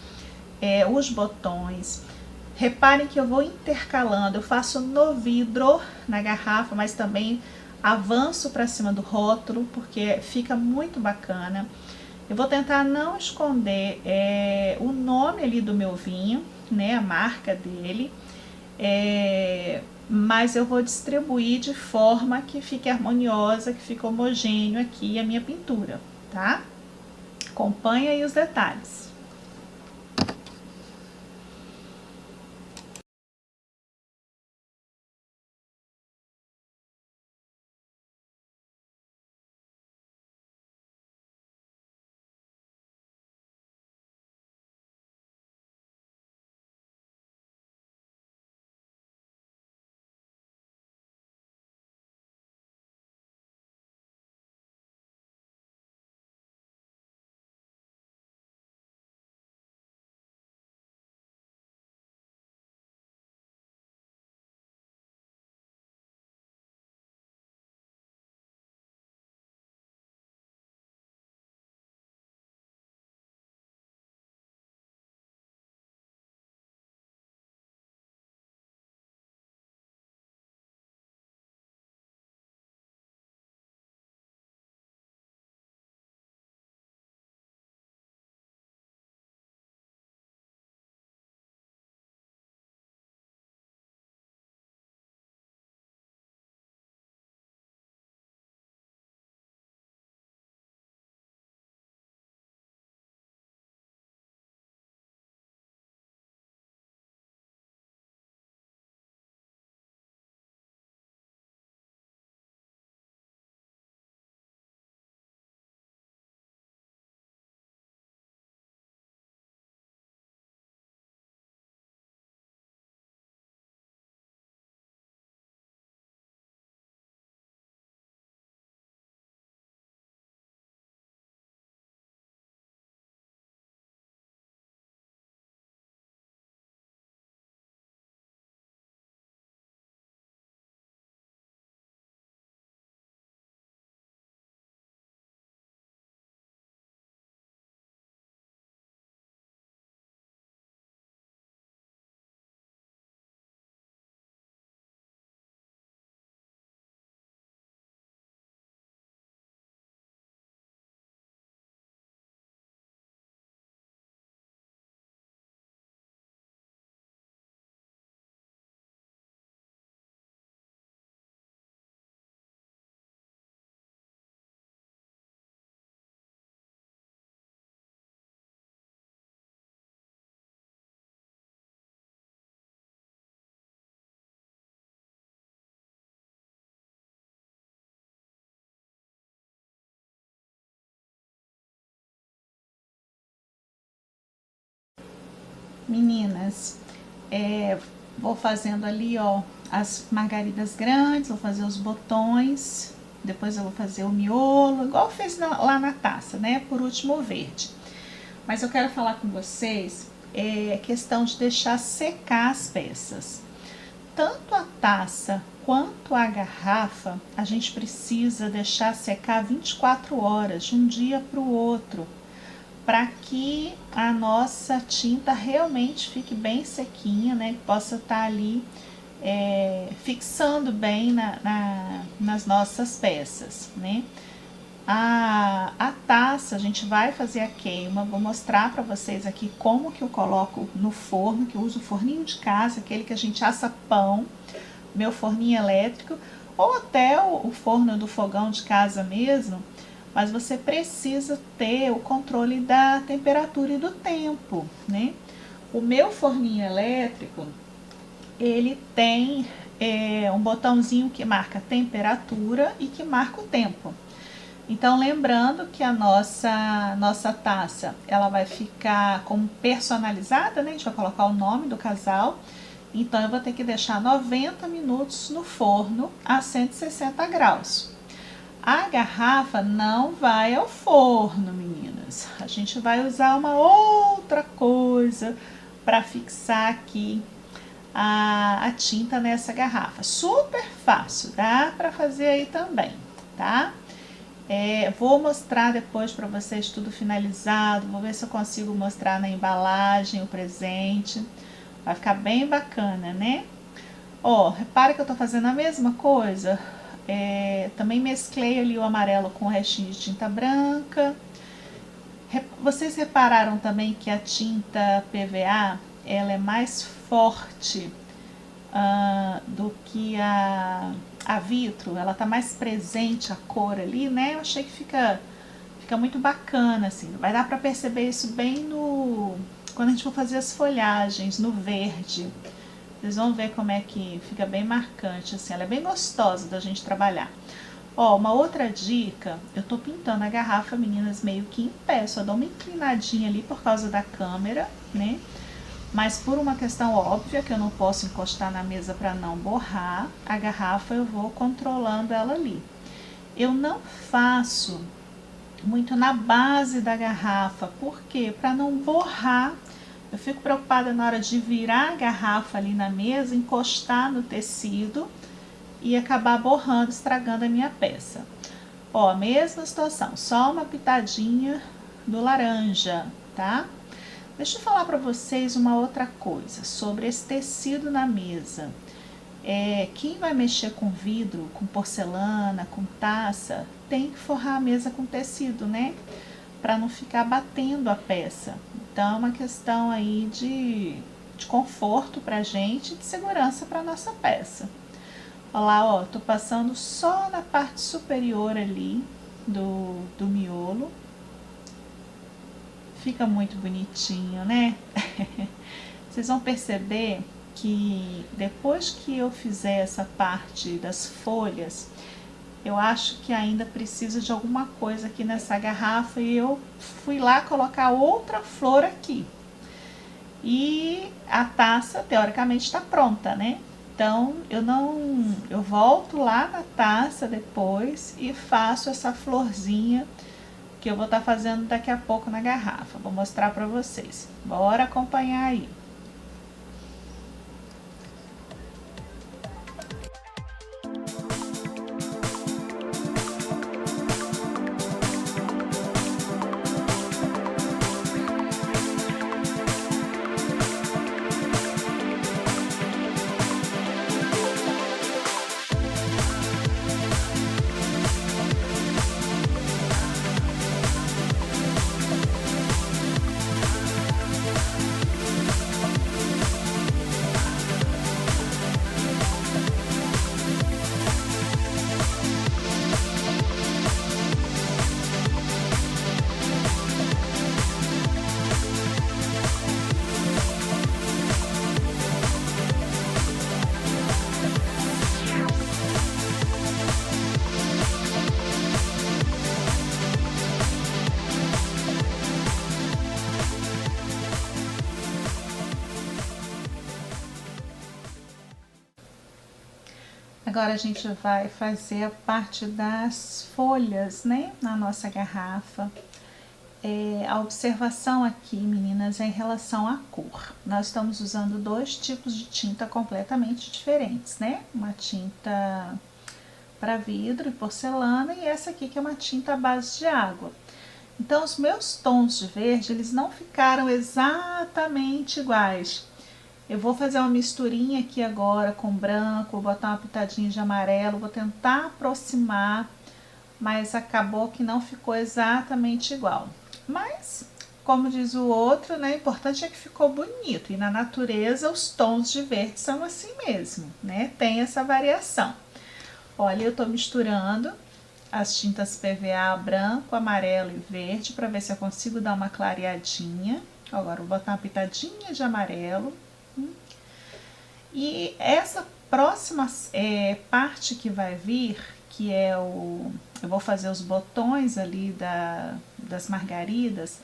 os botões. Reparem que eu vou intercalando, eu faço no vidro, na garrafa, mas também avanço para cima do rótulo, porque fica muito bacana. Eu vou tentar não esconder o nome ali do meu vinho, né, a marca dele, mas eu vou distribuir de forma que fique harmoniosa, que fique homogêneo aqui a minha pintura, tá? Acompanha aí os detalhes. Meninas, vou fazendo ali, ó, as margaridas grandes, vou fazer os botões, depois eu vou fazer o miolo, igual eu fiz lá na taça, né? Por último o verde. Mas eu quero falar com vocês, questão de deixar secar as peças. Tanto a taça quanto a garrafa, a gente precisa deixar secar 24 horas, de um dia para o outro, para que a nossa tinta realmente fique bem sequinha, né? Que possa estar ali fixando bem nas nossas peças, né? A taça, a gente vai fazer a queima, vou mostrar para vocês aqui como que eu coloco no forno, que eu uso o forninho de casa, aquele que a gente assa pão, meu forninho elétrico, ou até o forno do fogão de casa mesmo, mas você precisa ter o controle da temperatura e do tempo, né? O meu forninho elétrico, ele tem um botãozinho que marca temperatura e que marca o tempo. Então, lembrando que a nossa taça, ela vai ficar como personalizada, né? A gente vai colocar o nome do casal. Então, eu vou ter que deixar 90 minutos no forno a 160 graus. A garrafa não vai ao forno, meninas. A gente vai usar uma outra coisa para fixar aqui a tinta nessa garrafa. Super fácil, dá para fazer aí também, tá? Vou mostrar depois para vocês tudo finalizado, vou ver se eu consigo mostrar na embalagem o presente, vai ficar bem bacana, né? Ó, repara que eu tô fazendo a mesma coisa, também mesclei ali o amarelo com o restinho de tinta branca. Vocês repararam também que a tinta PVA, ela é mais forte do que a vitro, ela tá mais presente a cor ali, né? Eu achei que fica muito bacana, assim. Vai dar pra perceber isso bem quando a gente for fazer as folhagens, no verde. Vocês vão ver como é que fica bem marcante, assim. Ela é bem gostosa da gente trabalhar. Ó, uma outra dica, eu tô pintando a garrafa, meninas, meio que em pé. Só dou uma inclinadinha ali por causa da câmera, né? Mas por uma questão óbvia, que eu não posso encostar na mesa para não borrar, a garrafa eu vou controlando ela ali. Eu não faço muito na base da garrafa, porque para não borrar, eu fico preocupada na hora de virar a garrafa ali na mesa, encostar no tecido e acabar borrando, estragando a minha peça. Ó, mesma situação, só uma pitadinha do laranja, tá? Deixa eu falar para vocês uma outra coisa sobre esse tecido na mesa. Quem vai mexer com vidro, com porcelana, com taça, tem que forrar a mesa com tecido, né? Para não ficar batendo a peça. Então, é uma questão aí de conforto pra gente e de segurança para nossa peça. Olha lá, ó, tô passando só na parte superior ali do miolo. Fica muito bonitinho, né? Vocês vão perceber que depois que eu fizer essa parte das folhas, eu acho que ainda precisa de alguma coisa aqui nessa garrafa e eu fui lá colocar outra flor aqui. E a taça, teoricamente, está pronta, né? Então, eu volto lá na taça depois e faço essa florzinha que eu vou estar fazendo daqui a pouco na garrafa. Vou mostrar para vocês. Bora acompanhar aí. Agora a gente vai fazer a parte das folhas, né, na nossa garrafa. A observação aqui, meninas, é em relação à cor. Nós estamos usando dois tipos de tinta completamente diferentes, né? Uma tinta para vidro e porcelana e essa aqui que é uma tinta à base de água. Então, os meus tons de verde, eles não ficaram exatamente iguais. Eu vou fazer uma misturinha aqui agora com branco, vou botar uma pitadinha de amarelo, vou tentar aproximar, mas acabou que não ficou exatamente igual. Mas, como diz o outro, né, o importante é que ficou bonito. E na natureza, os tons de verde são assim mesmo, né? Tem essa variação. Olha, eu tô misturando as tintas PVA branco, amarelo e verde para ver se eu consigo dar uma clareadinha. Agora, vou botar uma pitadinha de amarelo. E essa próxima parte que vai vir, que é eu vou fazer os botões ali das margaridas,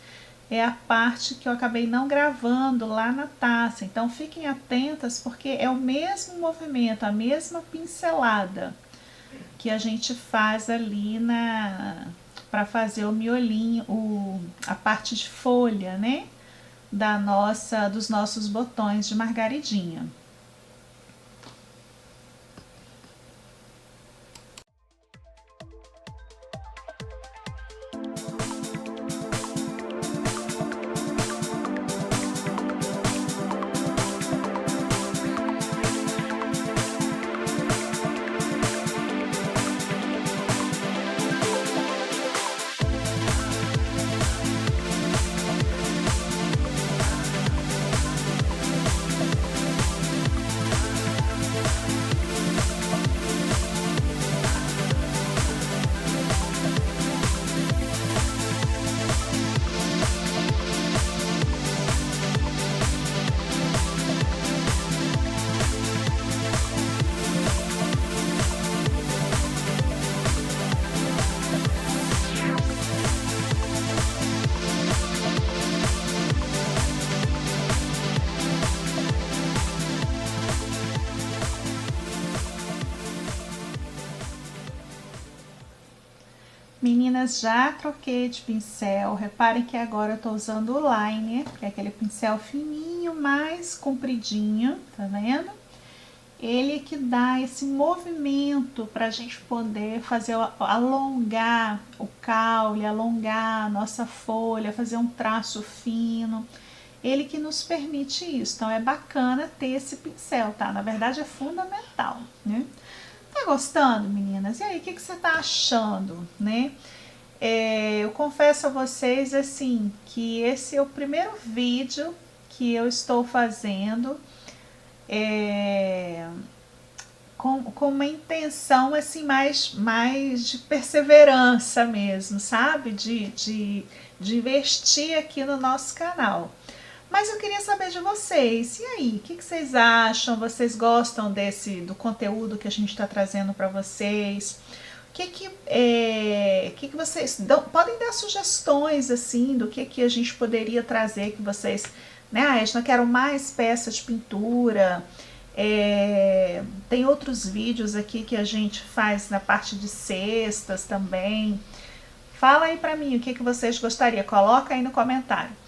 é a parte que eu acabei não gravando lá na taça. Então, fiquem atentas, porque é o mesmo movimento, a mesma pincelada que a gente faz ali para fazer o miolinho, a parte de folha, né? Dos nossos botões de margaridinha. Meninas, já troquei de pincel. Reparem que agora eu tô usando o liner, que é aquele pincel fininho, mais compridinho, tá vendo? Ele que dá esse movimento pra gente poder fazer, alongar o caule, alongar a nossa folha, fazer um traço fino. Ele que nos permite isso. Então, é bacana ter esse pincel, tá? Na verdade, é fundamental, né? Tá gostando, meninas? E aí, o que você tá achando, né? Eu confesso a vocês, assim, que esse é o primeiro vídeo que eu estou fazendo com uma intenção, assim, mais de perseverança mesmo, sabe? De investir aqui no nosso canal. Mas eu queria saber de vocês. E aí, o que vocês acham? Vocês gostam do conteúdo que a gente está trazendo para vocês? O que vocês podem dar sugestões assim do que a gente poderia trazer que vocês, né? Edna, quero mais peças de pintura. Tem outros vídeos aqui que a gente faz na parte de cestas também. Fala aí para mim o que vocês gostariam. Coloca aí no comentário.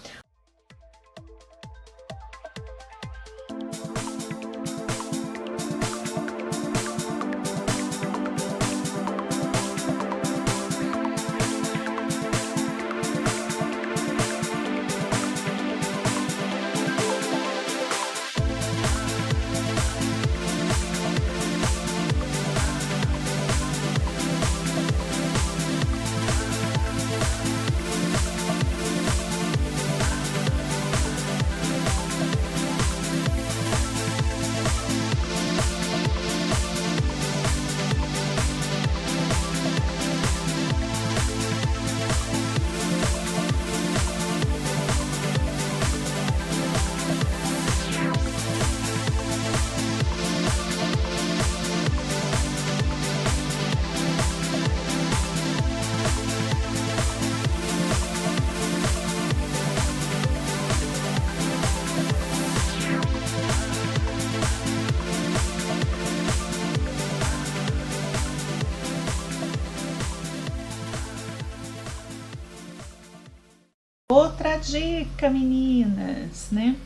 dica, meninas, né?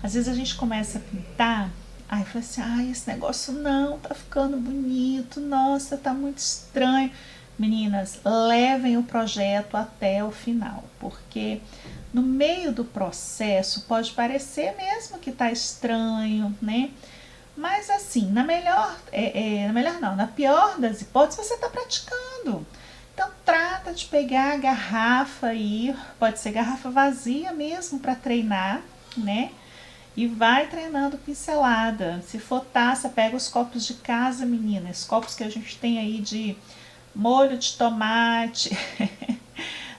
Às vezes a gente começa a pintar, aí fala assim, ai, esse negócio não tá ficando bonito, nossa, tá muito estranho. Meninas, levem o projeto até o final, porque no meio do processo pode parecer mesmo que tá estranho, né? Mas assim, na pior das hipóteses, você está praticando. Então trata de pegar a garrafa aí, pode ser garrafa vazia mesmo para treinar, né? E vai treinando pincelada. Se for taça, pega os copos de casa, meninas, copos que a gente tem aí de molho de tomate.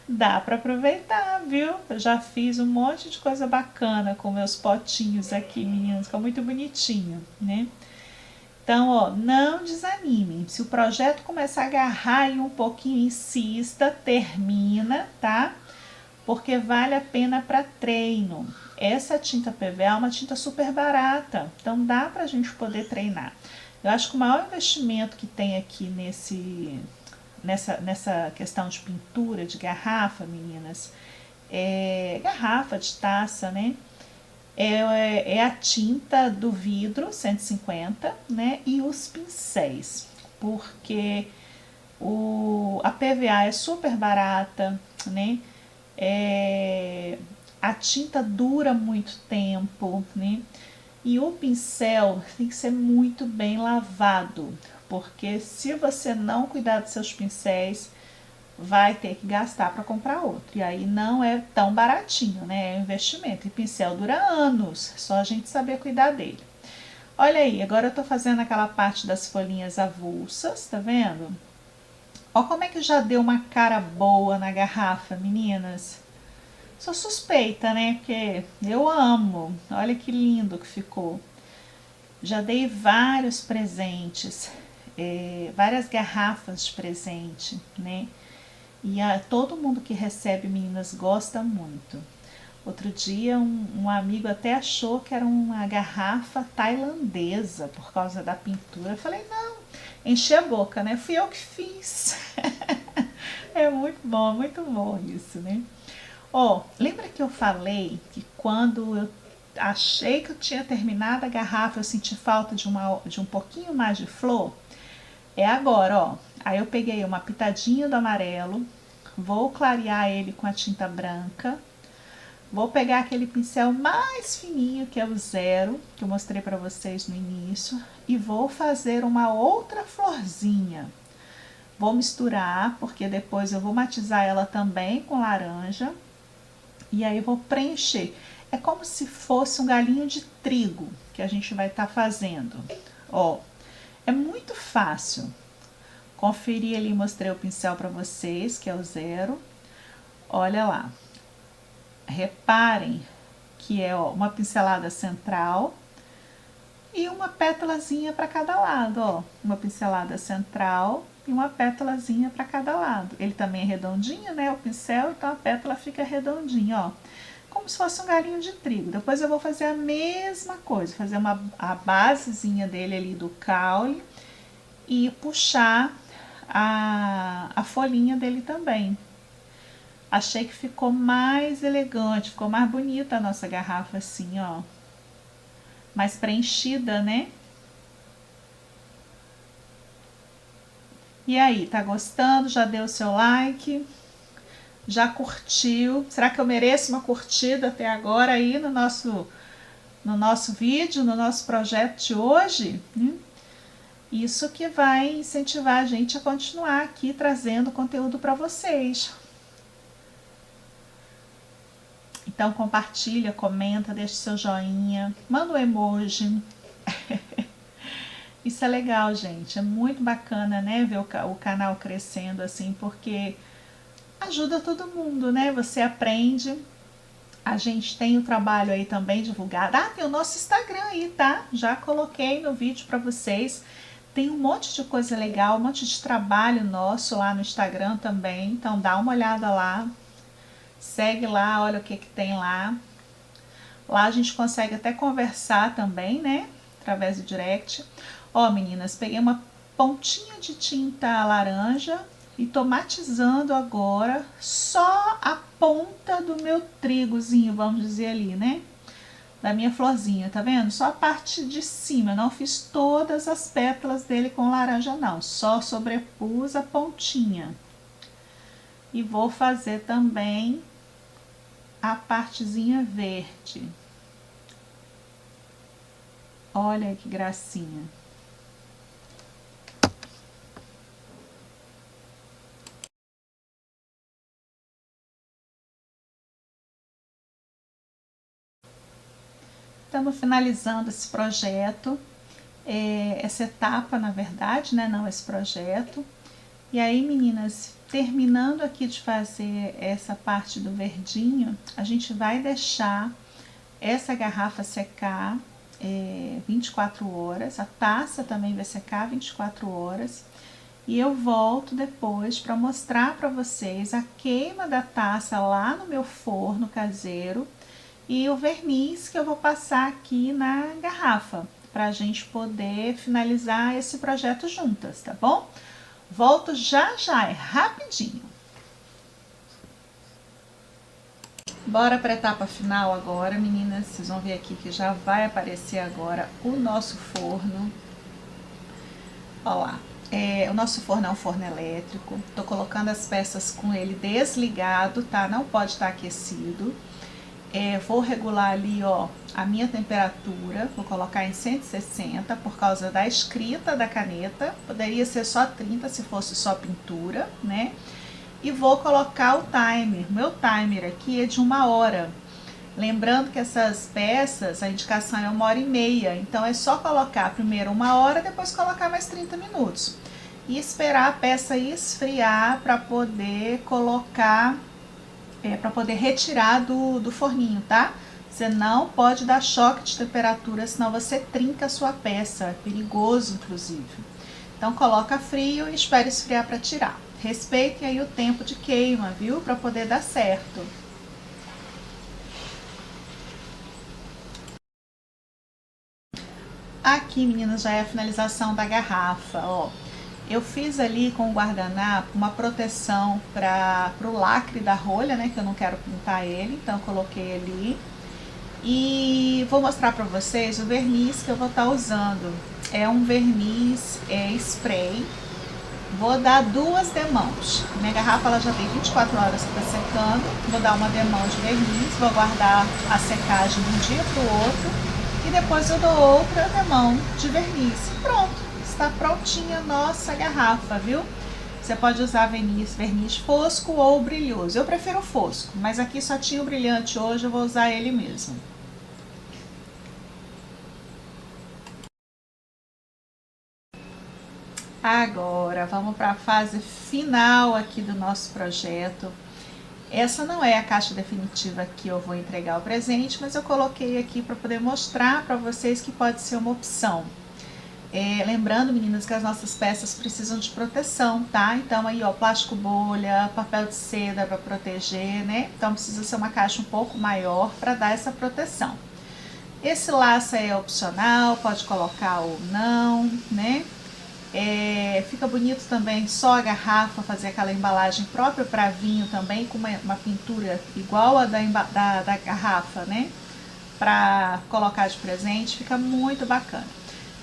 Dá para aproveitar, viu? Eu já fiz um monte de coisa bacana com meus potinhos aqui, meninas, ficou muito bonitinho, né? Então, ó, não desanimem. Se o projeto começar a agarrar aí um pouquinho, insista, termina, tá? Porque vale a pena para treino. Essa tinta PVA é uma tinta super barata, então dá pra gente poder treinar. Eu acho que o maior investimento que tem aqui nessa questão de pintura de garrafa, meninas, garrafa de taça, né? É a tinta do vidro 150, né? E os pincéis, porque a PVA é super barata, né? A tinta dura muito tempo, né? E o pincel tem que ser muito bem lavado, porque se você não cuidar dos seus pincéis, vai ter que gastar para comprar outro. E aí não é tão baratinho, né? É um investimento. E pincel dura anos, só a gente saber cuidar dele. Olha aí, agora eu tô fazendo aquela parte das folhinhas avulsas, tá vendo? Ó como é que já deu uma cara boa na garrafa, meninas. Sou suspeita, né? Porque eu amo. Olha que lindo que ficou. Já dei vários presentes, várias garrafas de presente, né? E todo mundo que recebe, meninas, gosta muito. Outro dia um amigo até achou que era uma garrafa tailandesa por causa da pintura. Eu falei, não, enchi a boca, né? Fui eu que fiz. É muito bom isso, né? Ó, lembra que eu falei que quando eu achei que eu tinha terminado a garrafa, eu senti falta de um pouquinho mais de flor? É agora, ó. Aí eu peguei uma pitadinha do amarelo, vou clarear ele com a tinta branca, vou pegar aquele pincel mais fininho, que é o 0, que eu mostrei para vocês no início, e vou fazer uma outra florzinha. Vou misturar, porque depois eu vou matizar ela também com laranja, e aí eu vou preencher. É como se fosse um galinho de trigo que a gente vai estar fazendo. Ó, é muito fácil. Conferi ali, mostrei o pincel para vocês, que é o 0. Olha lá. Reparem que é uma pincelada central e uma pétalazinha para cada lado, ó. Uma pincelada central e uma pétalazinha para cada lado. Ele também é redondinho, né, o pincel, então a pétala fica redondinha, ó. Como se fosse um galinho de trigo. Depois eu vou fazer a mesma coisa, fazer a basezinha dele ali do caule e puxar a folhinha dele também. Achei que ficou mais elegante, ficou mais bonita a nossa garrafa assim, ó. Mais preenchida, né? E aí, tá gostando? Já deu o seu like? Já curtiu? Será que eu mereço uma curtida até agora aí no nosso vídeo, no nosso projeto de hoje? Isso que vai incentivar a gente a continuar aqui trazendo conteúdo para vocês. Então compartilha, comenta, deixa seu joinha, manda um emoji. Isso é legal, gente. É muito bacana, né, ver o canal crescendo assim, porque ajuda todo mundo, né? Você aprende. A gente tem o trabalho aí também divulgado. Ah, tem o nosso Instagram aí, tá? Já coloquei no vídeo para vocês. Tem um monte de coisa legal, um monte de trabalho nosso lá no Instagram também. Então dá uma olhada lá. Segue lá, olha o que tem lá. Lá a gente consegue até conversar também, né? Através do direct. Ó, meninas, peguei uma pontinha de tinta laranja E tô matizando agora só a ponta do meu trigozinho, vamos dizer ali, né? Da minha florzinha, tá vendo? Só a parte de cima, eu não fiz todas as pétalas dele com laranja não, só sobrepus a pontinha. E vou fazer também a partezinha verde. Olha que gracinha. Estamos finalizando esse projeto, essa etapa, na verdade, né? Não esse projeto. E aí, meninas, terminando aqui de fazer essa parte do verdinho, a gente vai deixar essa garrafa secar 24 horas, a taça também vai secar 24 horas. E eu volto depois para mostrar para vocês a queima da taça lá no meu forno caseiro e o verniz que eu vou passar aqui na garrafa, para a gente poder finalizar esse projeto juntas, tá bom? Volto já já, é rapidinho. Bora para a etapa final agora, meninas. Vocês vão ver aqui que já vai aparecer agora o nosso forno. Ó lá, o nosso forno é um forno elétrico. Tô colocando as peças com ele desligado, tá? Não pode estar aquecido. Vou regular ali, ó, a minha temperatura. Vou colocar em 160 por causa da escrita da caneta. Poderia ser só 30 se fosse só pintura, né? E vou colocar o timer. Meu timer aqui é de 1 hora. Lembrando que essas peças, a indicação é 1h30, então é só colocar primeiro 1 hora, depois colocar mais 30 minutos. E esperar a peça esfriar para poder colocar, para poder retirar do forninho, tá? Você não pode dar choque de temperatura, senão você trinca a sua peça, é perigoso inclusive. Então coloca frio e espere esfriar para tirar. Respeitem aí o tempo de queima, viu? Para poder dar certo. Aqui, meninas, já é a finalização da garrafa, ó. Eu fiz ali com o guardanapo uma proteção para o lacre da rolha, né? Que eu não quero pintar ele, então eu coloquei ali. E vou mostrar para vocês o verniz que eu vou estar usando. É um verniz spray. Vou dar 2 demãos. Minha garrafa ela já tem 24 horas que está secando. Vou dar uma demão de verniz, vou guardar a secagem de um dia para o outro. E depois eu dou outra demão de verniz. Pronto, está prontinha a nossa garrafa, viu? Você pode usar verniz fosco ou brilhoso. Eu prefiro fosco, mas aqui só tinha o brilhante hoje, eu vou usar ele mesmo. Agora, vamos para a fase final aqui do nosso projeto. Essa não é a caixa definitiva que eu vou entregar o presente, mas eu coloquei aqui para poder mostrar para vocês que pode ser uma opção. Lembrando, meninas, que as nossas peças precisam de proteção, tá? Então aí, ó, plástico bolha, papel de seda para proteger, né? Então precisa ser uma caixa um pouco maior para dar essa proteção. Esse laço é opcional, pode colocar ou não, né? Fica bonito também só a garrafa, fazer aquela embalagem própria para vinho também, com uma pintura igual a da garrafa, né? Para colocar de presente, fica muito bacana.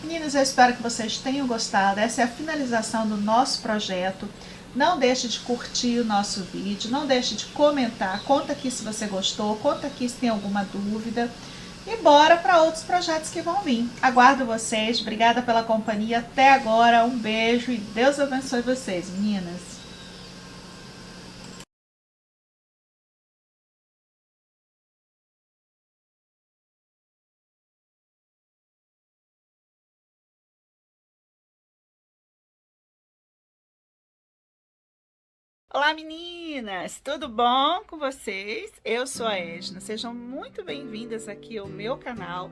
Meninas, eu espero que vocês tenham gostado. Essa é a finalização do nosso projeto. Não deixe de curtir o nosso vídeo, não deixe de comentar, conta aqui se você gostou, conta aqui se tem alguma dúvida. E bora para outros projetos que vão vir. Aguardo vocês, obrigada pela companhia até agora, um beijo e Deus abençoe vocês, meninas. Olá meninas, tudo bom com vocês? Eu sou a Edna, sejam muito bem-vindas aqui ao meu canal.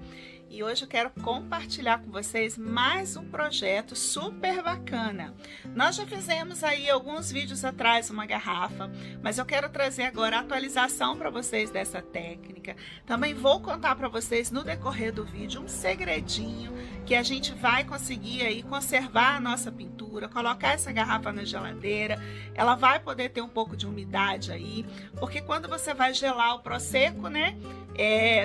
e hoje eu quero compartilhar com vocês mais um projeto super bacana. Nós já fizemos aí alguns vídeos atrás uma garrafa, mas eu quero trazer agora a atualização para vocês dessa técnica. Também vou contar para vocês no decorrer do vídeo um segredinho que a gente vai conseguir aí conservar a nossa pintura, colocar essa garrafa na geladeira, ela vai poder ter um pouco de umidade aí, porque quando você vai gelar o Prosecco, né,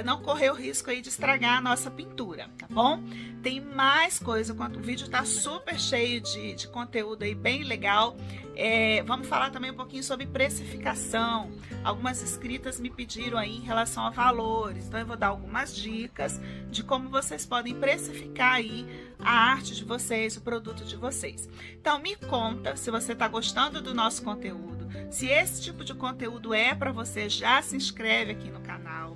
não correr o risco aí de estragar a nossa pintura, tá bom? Tem mais coisa, o vídeo tá super cheio de conteúdo aí bem legal. Vamos falar também um pouquinho sobre precificação. Algumas inscritas me pediram aí em relação a valores, então eu vou dar algumas dicas de como vocês podem precificar aí a arte de vocês, o produto de vocês. Então me conta se você tá gostando do nosso conteúdo, se esse tipo de conteúdo é para você, já se inscreve aqui no canal.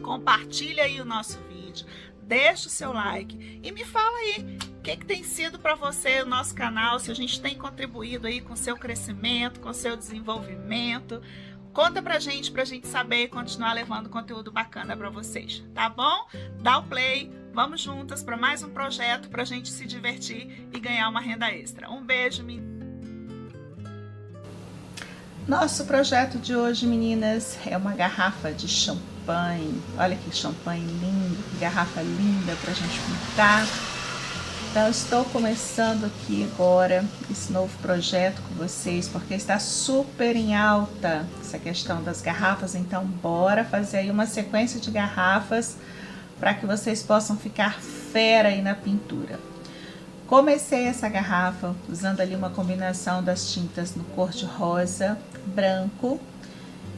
Compartilha aí o nosso vídeo, deixa o seu like e me fala aí o que tem sido para você o nosso canal, se a gente tem contribuído aí com o seu crescimento, com o seu desenvolvimento. Conta pra gente saber e continuar levando conteúdo bacana para vocês, tá bom? Dá o play, vamos juntas para mais um projeto pra gente se divertir e ganhar uma renda extra. Um beijo, meninas! Nosso projeto de hoje, meninas, é uma garrafa de champanhe. Olha que champanhe lindo, que garrafa linda pra gente pintar. Então, estou começando aqui agora esse novo projeto com vocês, porque está super em alta essa questão das garrafas. Então, bora fazer aí uma sequência de garrafas para que vocês possam ficar fera aí na pintura. Comecei essa garrafa usando ali uma combinação das tintas no cor de rosa, branco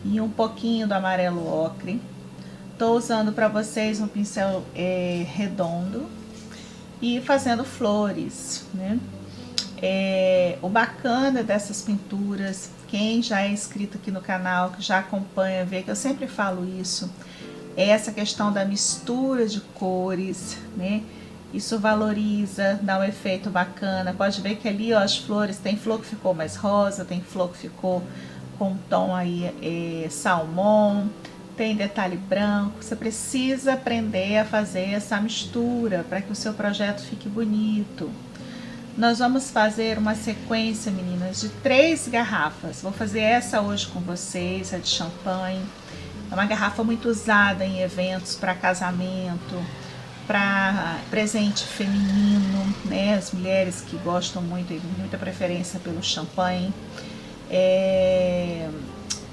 e um pouquinho do amarelo ocre. Estou usando para vocês um pincel redondo e fazendo flores, né? O bacana dessas pinturas, quem já é inscrito aqui no canal, que já acompanha, vê que eu sempre falo isso, é essa questão da mistura de cores, né? Isso valoriza, dá um efeito bacana. Pode ver que ali, ó, as flores, tem flor que ficou mais rosa, tem flor que ficou com um tom aí salmão, tem detalhe branco. Você precisa aprender a fazer essa mistura para que o seu projeto fique bonito. Nós vamos fazer uma sequência, meninas, de 3 garrafas. Vou fazer essa hoje com vocês, a de champanhe. É uma garrafa muito usada em eventos para casamento, para presente feminino, né? As mulheres que gostam muito e muita preferência pelo champanhe.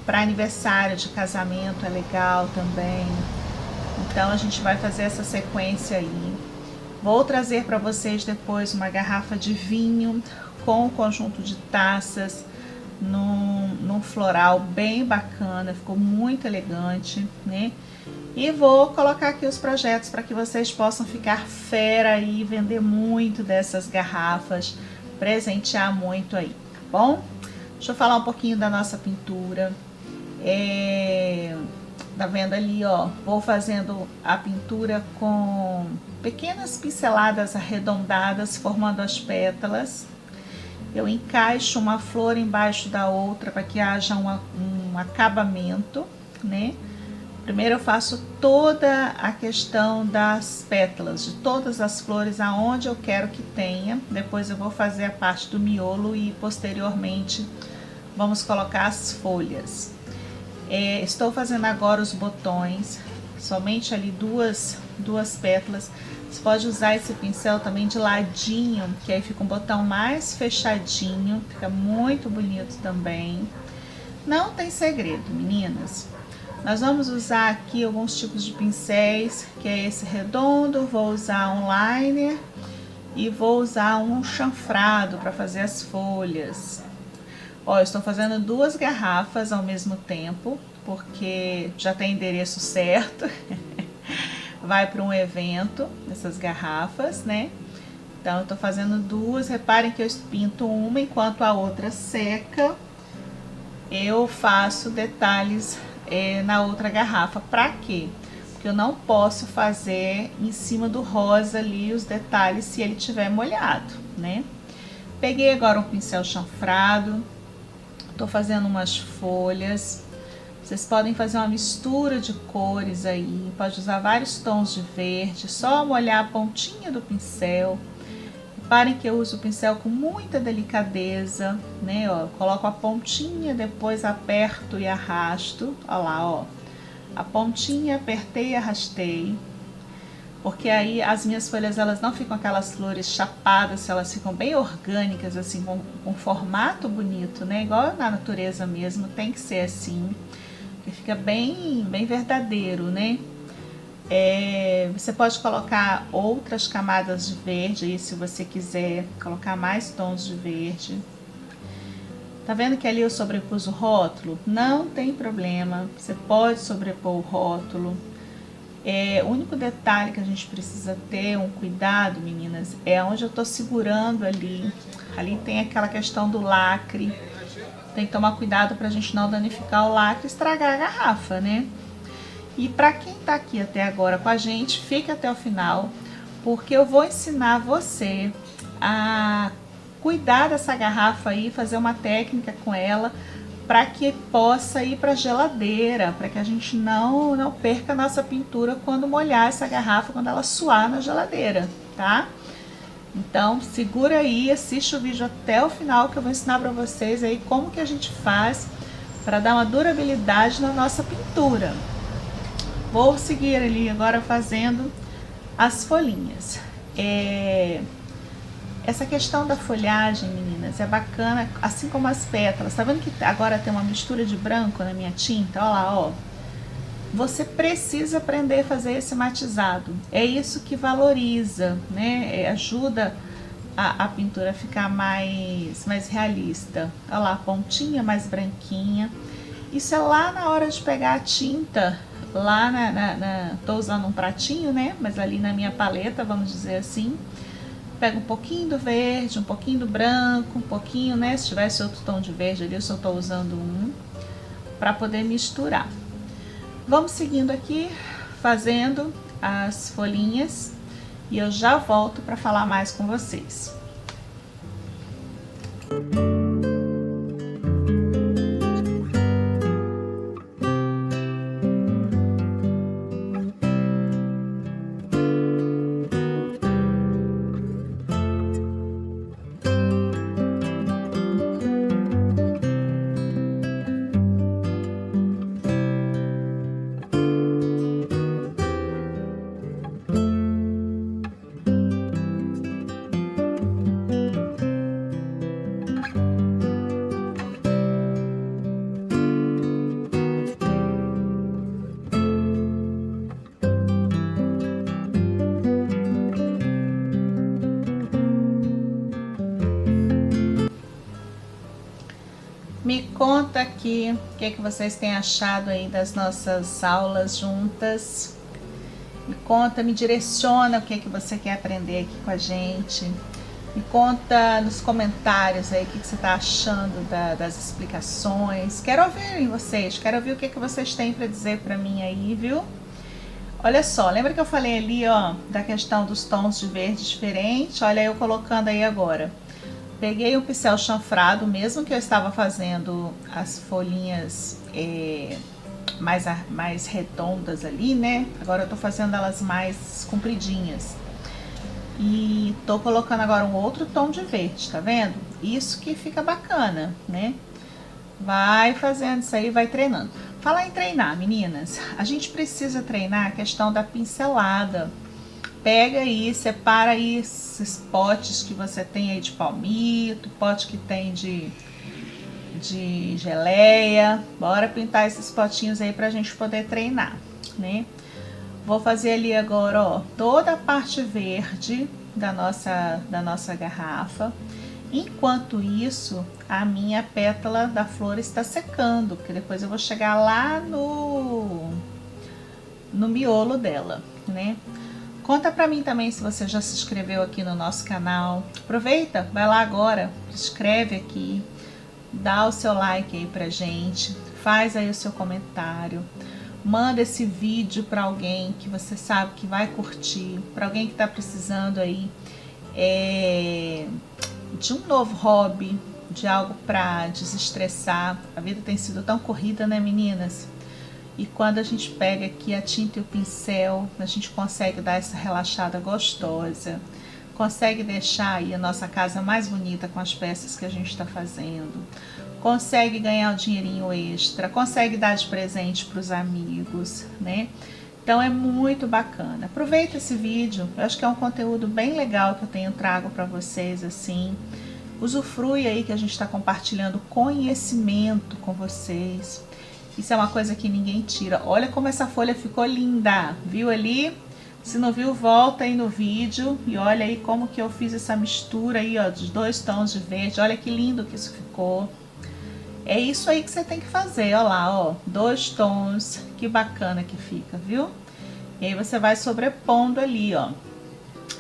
Para aniversário de casamento é legal também. Então a gente vai fazer essa sequência aí. Vou trazer para vocês depois uma garrafa de vinho com um conjunto de taças num floral bem bacana, ficou muito elegante, né? E vou colocar aqui os projetos para que vocês possam ficar fera e vender muito dessas garrafas, presentear muito aí, tá bom? Deixa eu falar um pouquinho da nossa pintura. Tá vendo ali, ó? Vou fazendo a pintura com pequenas pinceladas arredondadas, formando as pétalas. Eu encaixo uma flor embaixo da outra para que haja um acabamento, né? Primeiro eu faço toda a questão das pétalas, de todas as flores aonde eu quero que tenha. Depois eu vou fazer a parte do miolo e posteriormente vamos colocar as folhas. Estou fazendo agora os botões, somente ali duas pétalas. Você pode usar esse pincel também de ladinho, que aí fica um botão mais fechadinho, fica muito bonito também. Não tem segredo, meninas. Nós vamos usar aqui alguns tipos de pincéis, que é esse redondo, vou usar um liner e vou usar um chanfrado para fazer as folhas. Ó, eu estou fazendo 2 garrafas ao mesmo tempo, porque já tem endereço certo. Vai para um evento, essas garrafas, né? Então, eu tô fazendo 2, reparem que eu pinto uma enquanto a outra seca. Eu faço detalhes na outra garrafa. Pra quê? Porque eu não posso fazer em cima do rosa ali os detalhes se ele tiver molhado, né? Peguei agora um pincel chanfrado, tô fazendo umas folhas. Vocês podem fazer uma mistura de cores aí, pode usar vários tons de verde, só molhar a pontinha do pincel. Reparem que eu uso o pincel com muita delicadeza, né? Ó, coloco a pontinha, depois aperto e arrasto. Ó lá, ó. A pontinha, apertei e arrastei. Porque aí as minhas folhas, elas não ficam aquelas flores chapadas, elas ficam bem orgânicas, assim, com formato bonito, né? Igual na natureza mesmo, tem que ser assim. Que fica bem verdadeiro, né? Você pode colocar outras camadas de verde aí, se você quiser colocar mais tons de verde. Tá vendo que ali eu sobrepus o rótulo? Não tem problema, você pode sobrepor o rótulo. O único detalhe que a gente precisa ter um cuidado, meninas, é onde eu tô segurando ali. Ali tem aquela questão do lacre. Tem que tomar cuidado pra gente não danificar o lacre e estragar a garrafa, né? E para quem tá aqui até agora com a gente, fica até o final, porque eu vou ensinar você a cuidar dessa garrafa aí, fazer uma técnica com ela, para que possa ir para a geladeira, para que a gente não perca a nossa pintura quando molhar essa garrafa, quando ela suar na geladeira, tá? Então, segura aí, assiste o vídeo até o final, que eu vou ensinar para vocês aí como que a gente faz para dar uma durabilidade na nossa pintura. Vou seguir ali agora fazendo as folhinhas. Essa questão da folhagem, meninas, é bacana, assim como as pétalas. Tá vendo que agora tem uma mistura de branco na minha tinta? Olha lá, ó. Você precisa aprender a fazer esse matizado. É isso que valoriza, né? Ajuda a pintura a ficar mais realista. Olha lá, a pontinha mais branquinha. Isso é lá na hora de pegar a tinta, lá tô usando um pratinho, né? Mas ali na minha paleta, vamos dizer assim, pego um pouquinho do verde, um pouquinho do branco, um pouquinho, né? Se tivesse outro tom de verde ali, eu só tô usando um, para poder misturar. Vamos seguindo aqui, fazendo as folhinhas, e eu já volto para falar mais com vocês. Me conta aqui o que vocês têm achado aí das nossas aulas juntas. Me conta, me direciona o que você quer aprender aqui com a gente. Me conta nos comentários aí o que você está achando das explicações. Quero ouvir em vocês, quero ouvir o que vocês têm para dizer para mim aí, viu? Olha só, lembra que eu falei ali, ó, da questão dos tons de verde diferente? Olha eu colocando aí agora. Peguei um pincel chanfrado, mesmo que eu estava fazendo as folhinhas mais redondas ali, né? Agora eu tô fazendo elas mais compridinhas. E tô colocando agora um outro tom de verde, tá vendo? Isso que fica bacana, né? Vai fazendo isso aí, vai treinando. Falar em treinar, meninas, a gente precisa treinar a questão da pincelada. Pega aí, separa aí esses potes que você tem aí de palmito, pote que tem de geleia. Bora pintar esses potinhos aí pra gente poder treinar, né? Vou fazer ali agora, ó, toda a parte verde da nossa garrafa. Enquanto isso, a minha pétala da flor está secando, porque depois eu vou chegar lá no miolo dela, né? Conta pra mim também se você já se inscreveu aqui no nosso canal. Aproveita, vai lá agora, escreve aqui, dá o seu like aí pra gente, faz aí o seu comentário, manda esse vídeo para alguém que você sabe que vai curtir, para alguém que tá precisando aí de um novo hobby, de algo para desestressar. A vida tem sido tão corrida, né, meninas? E quando a gente pega aqui a tinta e o pincel, a gente consegue dar essa relaxada gostosa, consegue deixar aí a nossa casa mais bonita com as peças que a gente está fazendo, consegue ganhar um dinheirinho extra, consegue dar de presente para os amigos, né? Então é muito bacana. Aproveita esse vídeo, eu acho que é um conteúdo bem legal que eu tenho trago para vocês, assim. Usufrui aí que a gente está compartilhando conhecimento com vocês. Isso é uma coisa que ninguém tira. Olha como essa folha ficou linda, viu ali? Se não viu, volta aí no vídeo e olha aí como que eu fiz essa mistura aí, ó, dos 2 tons de verde. Olha que lindo que isso ficou. É isso aí que você tem que fazer, ó lá, ó, 2 tons, que bacana que fica, viu? E aí você vai sobrepondo ali, ó.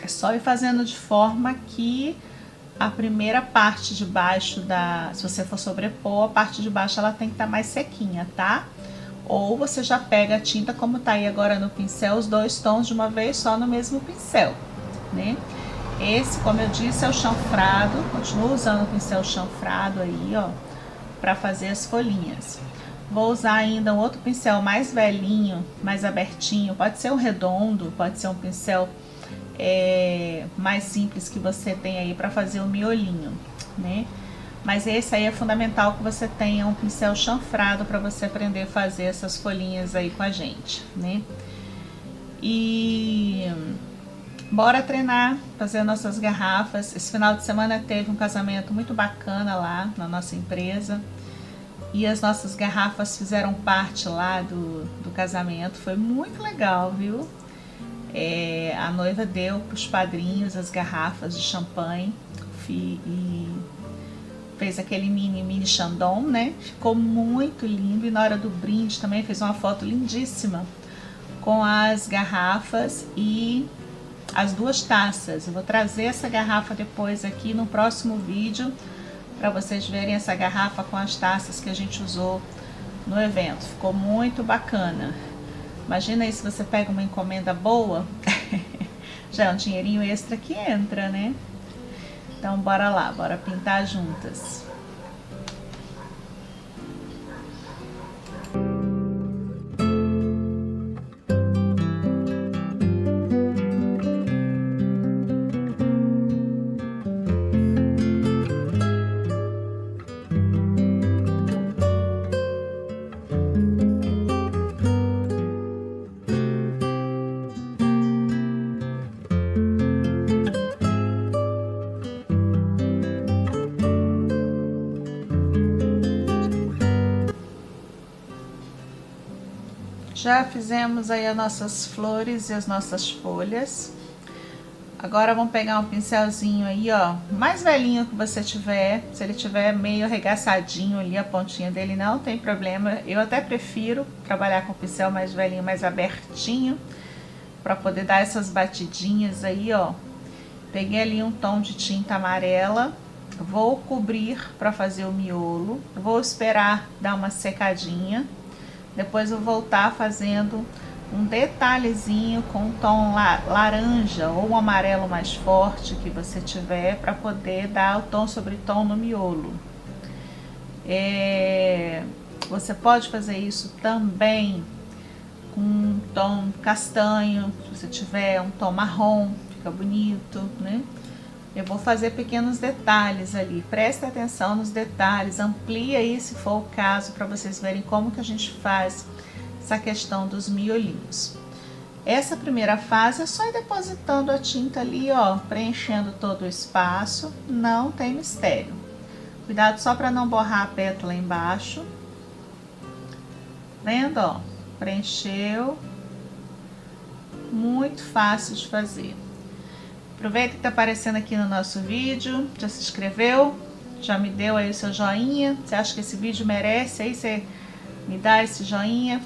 É só ir fazendo de forma que a primeira parte de baixo se você for sobrepor, a parte de baixo ela tem que estar mais sequinha, tá? Ou você já pega a tinta como tá aí agora no pincel, os 2 tons de uma vez só no mesmo pincel, né? Esse, como eu disse, é o chanfrado, continuo usando o pincel chanfrado aí, ó, para fazer as folhinhas. Vou usar ainda um outro pincel mais velhinho, mais abertinho, pode ser um redondo, pode ser um pincel mais simples que você tem aí para fazer o miolinho, né? Mas esse aí é fundamental que você tenha um pincel chanfrado para você aprender a fazer essas folhinhas aí com a gente, né? E bora treinar, fazer nossas garrafas. Esse final de semana teve um casamento muito bacana lá na nossa empresa e as nossas garrafas fizeram parte lá do casamento. Foi muito legal, viu? A noiva deu para os padrinhos as garrafas de champanhe e fez aquele mini chandon, né? Ficou muito lindo. E na hora do brinde também fez uma foto lindíssima com as garrafas e as 2 taças. Eu vou trazer essa garrafa depois aqui no próximo vídeo para vocês verem essa garrafa com as taças que a gente usou no evento. Ficou muito bacana. Imagina aí se você pega uma encomenda boa, já é um dinheirinho extra que entra, né? Então bora lá, bora pintar juntas. Já fizemos aí as nossas flores e as nossas folhas. Agora vamos pegar um pincelzinho aí, ó, mais velhinho que você tiver. Se ele tiver meio arregaçadinho ali, a pontinha dele, não tem problema. Eu até prefiro trabalhar com o pincel mais velhinho, mais abertinho, para poder dar essas batidinhas aí, ó. Peguei ali um tom de tinta amarela, vou cobrir para fazer o miolo. Vou esperar dar uma secadinha. Depois eu vou voltar fazendo um detalhezinho com um tom laranja ou um amarelo mais forte que você tiver, para poder dar o tom sobre tom no miolo. Você pode fazer isso também com um tom castanho, se você tiver um tom marrom, fica bonito, né? Eu vou fazer pequenos detalhes ali, presta atenção nos detalhes, amplia aí se for o caso, para vocês verem como que a gente faz essa questão dos miolinhos. Essa primeira fase é só ir depositando a tinta ali, ó, preenchendo todo o espaço, não tem mistério. Cuidado só para não borrar a pétala embaixo. Vendo, ó, preencheu, muito fácil de fazer. Aproveita que tá aparecendo aqui no nosso vídeo, já se inscreveu, já me deu aí o seu joinha. Você acha que esse vídeo merece? Aí você me dá esse joinha.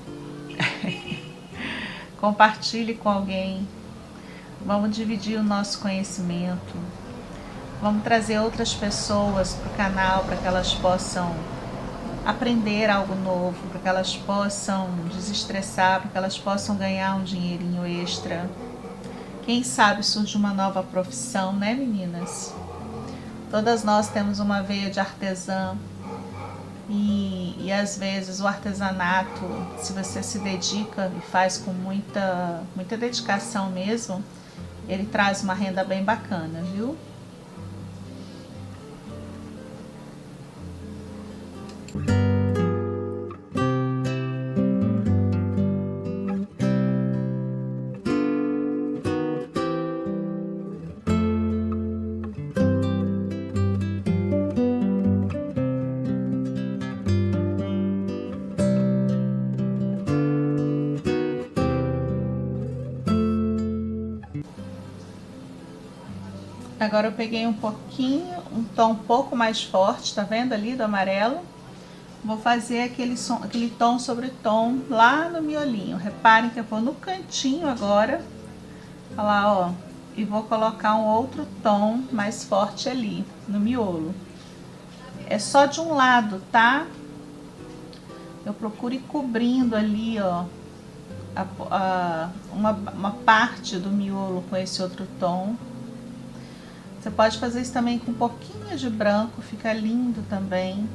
Compartilhe com alguém. Vamos dividir o nosso conhecimento. Vamos trazer outras pessoas para o canal, para que elas possam aprender algo novo, para que elas possam desestressar, para que elas possam ganhar um dinheirinho extra. Quem sabe surge uma nova profissão, né, meninas? Todas nós temos uma veia de artesã. E às vezes o artesanato, se você se dedica e faz com muita dedicação mesmo, ele traz uma renda bem bacana, viu? Agora eu peguei um pouquinho, um tom um pouco mais forte, tá vendo ali do amarelo? Vou fazer aquele tom sobre tom lá no miolinho. Reparem que eu vou no cantinho agora, olha lá, ó, e vou colocar um outro tom mais forte ali no miolo. É só de um lado, tá? Eu procuro ir cobrindo ali, ó, uma parte do miolo com esse outro tom. Você pode fazer isso também com um pouquinho de branco, fica lindo também.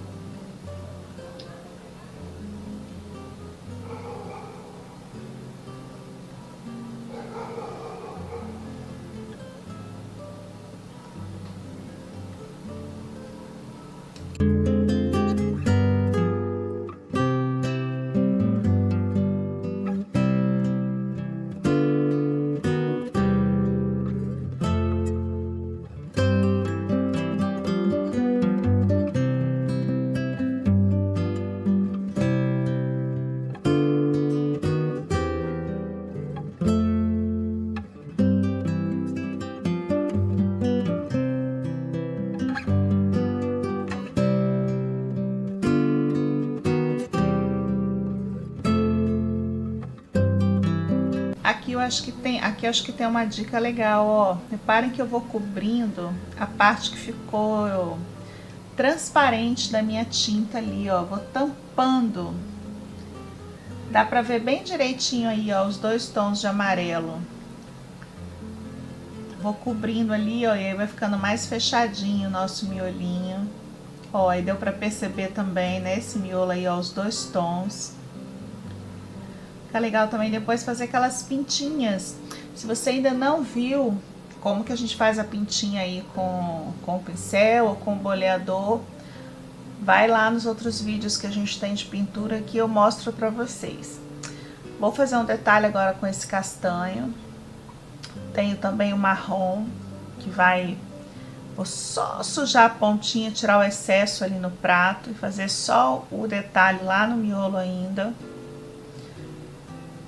Aqui eu acho que tem uma dica legal, ó. Reparem que eu vou cobrindo a parte que ficou transparente da minha tinta ali, ó. Vou tampando. Dá pra ver bem direitinho aí, ó, os dois tons de amarelo. Vou cobrindo ali, ó, e aí vai ficando mais fechadinho o nosso miolinho. Ó, aí deu pra perceber também, né, esse miolo aí, ó, os dois tons. Fica legal também depois fazer aquelas pintinhas. Se você ainda não viu como que a gente faz a pintinha aí com o pincel ou com o boleador, vai lá nos outros vídeos que a gente tem de pintura que eu mostro pra vocês. Vou fazer um detalhe agora com esse castanho. Tenho também o marrom, que vou só sujar a pontinha, tirar o excesso ali no prato e fazer só o detalhe lá no miolo ainda.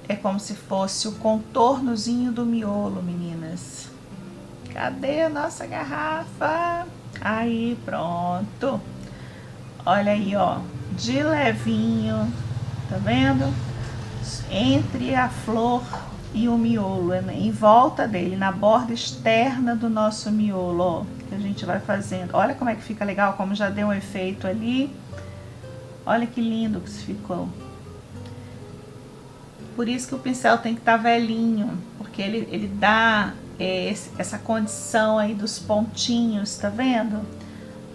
É como se fosse o contornozinho do miolo, meninas. Cadê a nossa garrafa? Aí, pronto. Olha aí, ó, de levinho, tá vendo? Entre a flor e o miolo, em volta dele, na borda externa do nosso miolo, ó, que a gente vai fazendo. Olha como é que fica legal, como já deu um efeito ali. Olha que lindo que ficou. Por isso que o pincel tem que estar velhinho, porque ele dá essa condição aí dos pontinhos, tá vendo?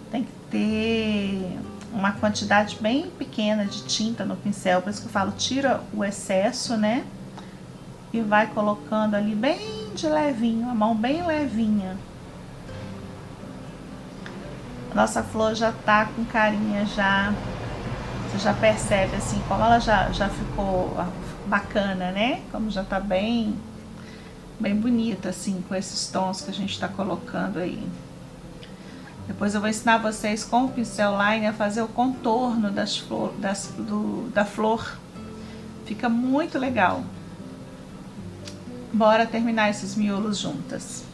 Tem que ter uma quantidade bem pequena de tinta no pincel, por isso que eu falo, tira o excesso, né? E vai colocando ali bem de levinho, a mão bem levinha. A nossa flor já tá com carinha já, você já percebe assim, como ela já ficou bacana, né? Como já tá bem bonita assim, com esses tons que a gente tá colocando aí. Depois eu vou ensinar vocês com o pincel line a fazer o contorno da flor. Fica muito legal. Bora terminar esses miolos juntas.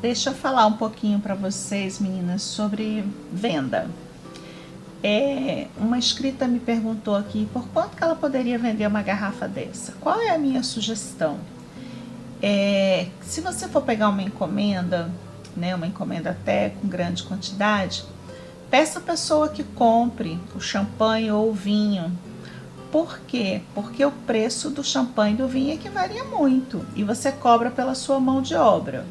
Deixa eu falar um pouquinho para vocês, meninas, sobre venda. Uma inscrita me perguntou aqui por quanto que ela poderia vender uma garrafa dessa. Qual é a minha sugestão? Se você for pegar uma encomenda, né, uma encomenda até com grande quantidade, peça a pessoa que compre o champanhe ou o vinho. Por quê? Porque o preço do champanhe e do vinho é que varia muito e você cobra pela sua mão de obra.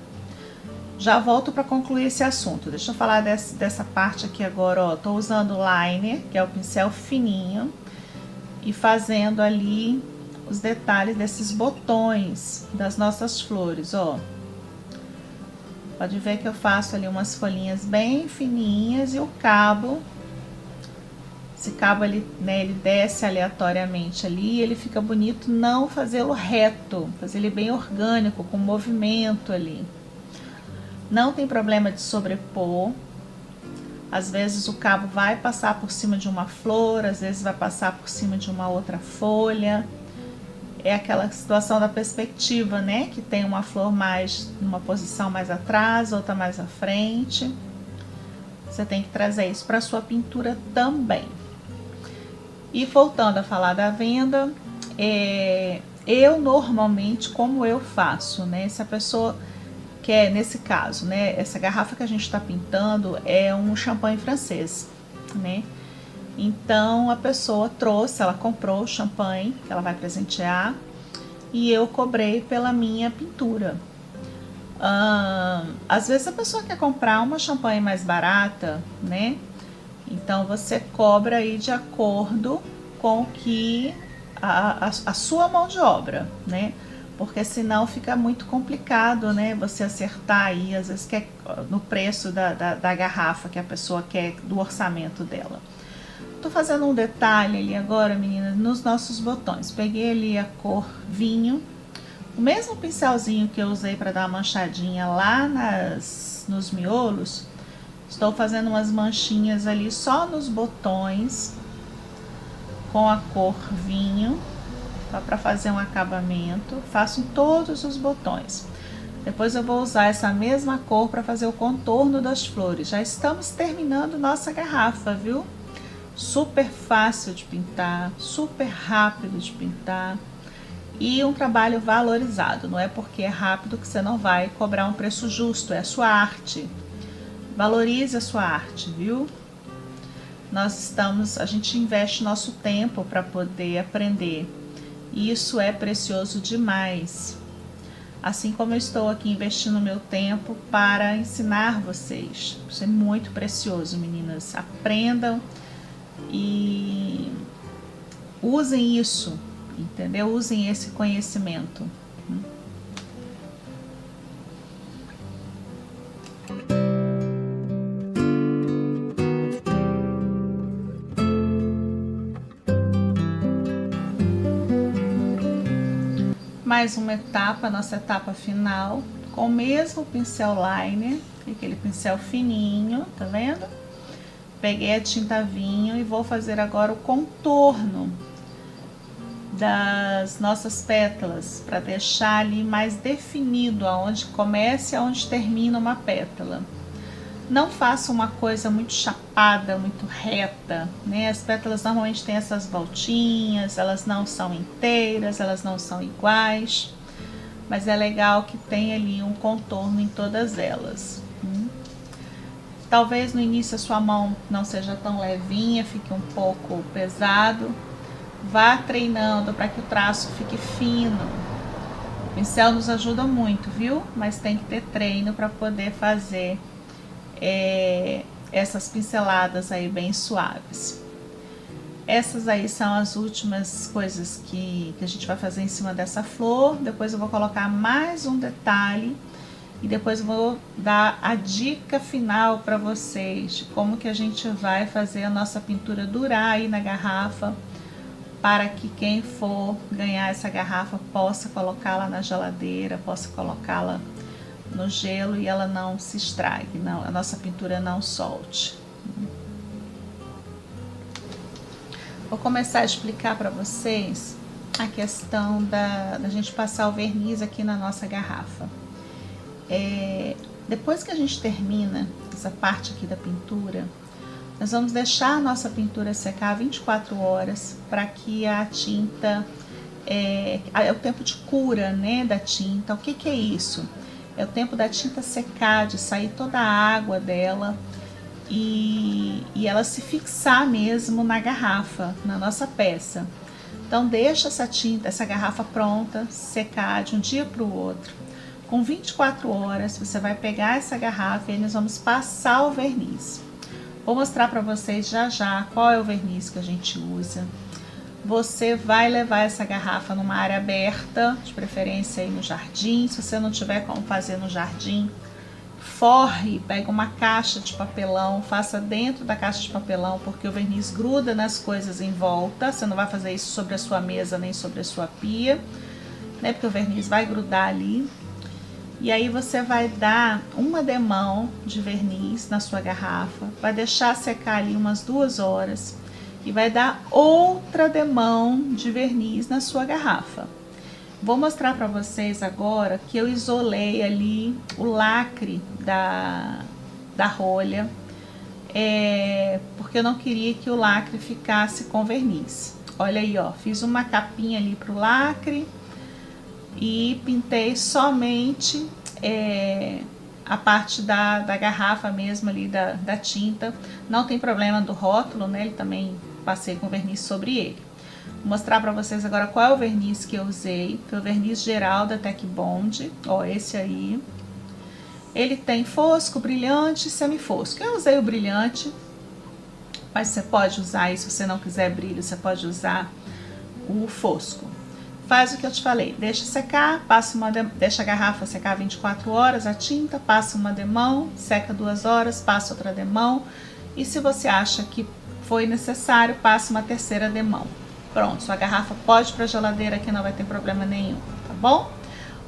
Já volto para concluir esse assunto. Deixa eu falar dessa parte aqui agora. Ó, tô usando o liner, que é o pincel fininho, e fazendo ali os detalhes desses botões das nossas flores, ó. Pode ver que eu faço ali umas folhinhas bem fininhas e o cabo, esse cabo ali, né, ele desce aleatoriamente ali, ele fica bonito, não fazê-lo reto, fazer ele bem orgânico, com movimento ali. Não tem problema de sobrepor. Às vezes o cabo vai passar por cima de uma flor, às vezes vai passar por cima de uma outra folha. É aquela situação da perspectiva, né? Que tem uma flor mais numa posição mais atrás, outra mais à frente. Você tem que trazer isso para sua pintura também. E voltando a falar da venda, eu normalmente, como eu faço, né? Se a pessoa quer, nesse caso, né? Essa garrafa que a gente está pintando é um champanhe francês, né? Então a pessoa trouxe, ela comprou o champanhe que ela vai presentear e eu cobrei pela minha pintura. Às vezes a pessoa quer comprar uma champanhe mais barata, né? Então você cobra aí de acordo com que a sua mão de obra, né? Porque senão fica muito complicado, né? Você acertar aí, às vezes, no preço da garrafa que a pessoa quer, do orçamento dela. Tô fazendo um detalhe ali agora, meninas, nos nossos botões. Peguei ali a cor vinho, o mesmo pincelzinho que eu usei para dar uma manchadinha lá nos miolos. Estou fazendo umas manchinhas ali só nos botões com a cor vinho, para fazer um acabamento. Faço em todos os botões. Depois eu vou usar essa mesma cor para fazer o contorno das flores. Já estamos terminando nossa garrafa, viu? Super fácil de pintar, super rápido de pintar e um trabalho valorizado. Não é porque é rápido que você não vai cobrar um preço justo, é a sua arte. Valorize a sua arte, viu? A gente investe nosso tempo para poder aprender e isso é precioso demais. Assim como eu estou aqui investindo meu tempo para ensinar vocês. Isso é muito precioso, meninas. Aprendam e usem isso, entendeu? Usem esse conhecimento. Mais uma etapa, nossa etapa final, com o mesmo pincel liner, aquele pincel fininho, tá vendo? Peguei a tinta vinho e vou fazer agora o contorno das nossas pétalas, para deixar ali mais definido aonde começa e aonde termina uma pétala. Não faça uma coisa muito chapada, muito reta, né? As pétalas normalmente têm essas voltinhas, elas não são inteiras, elas não são iguais, mas é legal que tenha ali um contorno em todas elas. Talvez no início a sua mão não seja tão levinha, fique um pouco pesado. Vá treinando para que o traço fique fino. O pincel nos ajuda muito, viu? Mas tem que ter treino para poder fazer essas pinceladas aí bem suaves. Essas aí são as últimas coisas que a gente vai fazer em cima dessa flor. Depois eu vou colocar mais um detalhe e depois eu vou dar a dica final para vocês de como que a gente vai fazer a nossa pintura durar aí na garrafa, para que quem for ganhar essa garrafa possa colocá-la na geladeira, possa colocá-la no gelo e ela não se estrague, não, a nossa pintura não solte. Vou começar a explicar para vocês a questão da gente passar o verniz aqui na nossa garrafa. Depois que a gente termina essa parte aqui da pintura, nós vamos deixar a nossa pintura secar 24 horas para que a tinta, é o tempo de cura, né, da tinta. O que que é isso? É o tempo da tinta secar, de sair toda a água dela e ela se fixar mesmo na garrafa, na nossa peça. Então deixa essa tinta, essa garrafa pronta, secar de um dia para o outro. Com 24 horas você vai pegar essa garrafa e nós vamos passar o verniz. Vou mostrar para vocês já já qual é o verniz que a gente usa. Você vai levar essa garrafa numa área aberta, de preferência aí no jardim. Se você não tiver como fazer no jardim, forre, pega uma caixa de papelão, faça dentro da caixa de papelão, porque o verniz gruda nas coisas em volta. Você não vai fazer isso sobre a sua mesa nem sobre a sua pia, né? Porque o verniz vai grudar ali. E aí você vai dar uma demão de verniz na sua garrafa, vai deixar secar ali umas 2 horas e vai dar outra demão de verniz na sua garrafa. Vou mostrar para vocês agora que eu isolei ali o lacre da rolha, porque eu não queria que o lacre ficasse com verniz. Olha aí, ó, fiz uma capinha ali pro lacre e pintei somente a parte da garrafa mesmo ali, da tinta. Não tem problema do rótulo, né? Ele também passei com verniz sobre ele. Vou mostrar para vocês agora qual é o verniz que eu usei. Foi o verniz geral da Tec Bond, ó, esse aí. Ele tem fosco, brilhante e semifosco. Eu usei o brilhante, mas você pode usar aí, se você não quiser brilho, você pode usar o fosco. Faz o que eu te falei, deixa secar, deixa a garrafa secar 24 horas, a tinta, passa uma demão, seca 2 horas, passa outra demão. E se você acha que foi necessário, passa uma terceira demão. Pronto, sua garrafa pode ir para a geladeira que não vai ter problema nenhum, tá bom?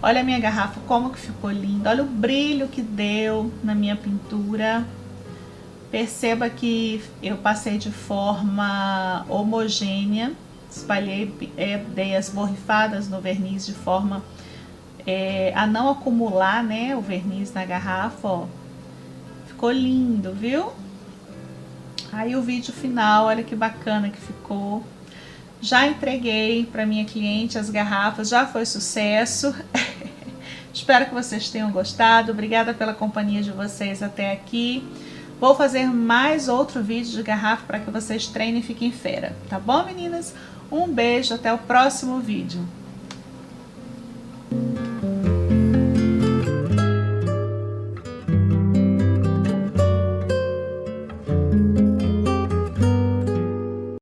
Olha a minha garrafa, como que ficou linda. Olha o brilho que deu na minha pintura. Perceba que eu passei de forma homogênea. Espalhei, dei as borrifadas no verniz de forma a não acumular, né, o verniz na garrafa, ó. Ficou lindo, viu? Aí o vídeo final, olha que bacana que ficou. Já entreguei para minha cliente as garrafas, já foi sucesso. Espero que vocês tenham gostado. Obrigada pela companhia de vocês até aqui. Vou fazer mais outro vídeo de garrafa para que vocês treinem e fiquem fera, tá bom, meninas? Um beijo, até o próximo vídeo.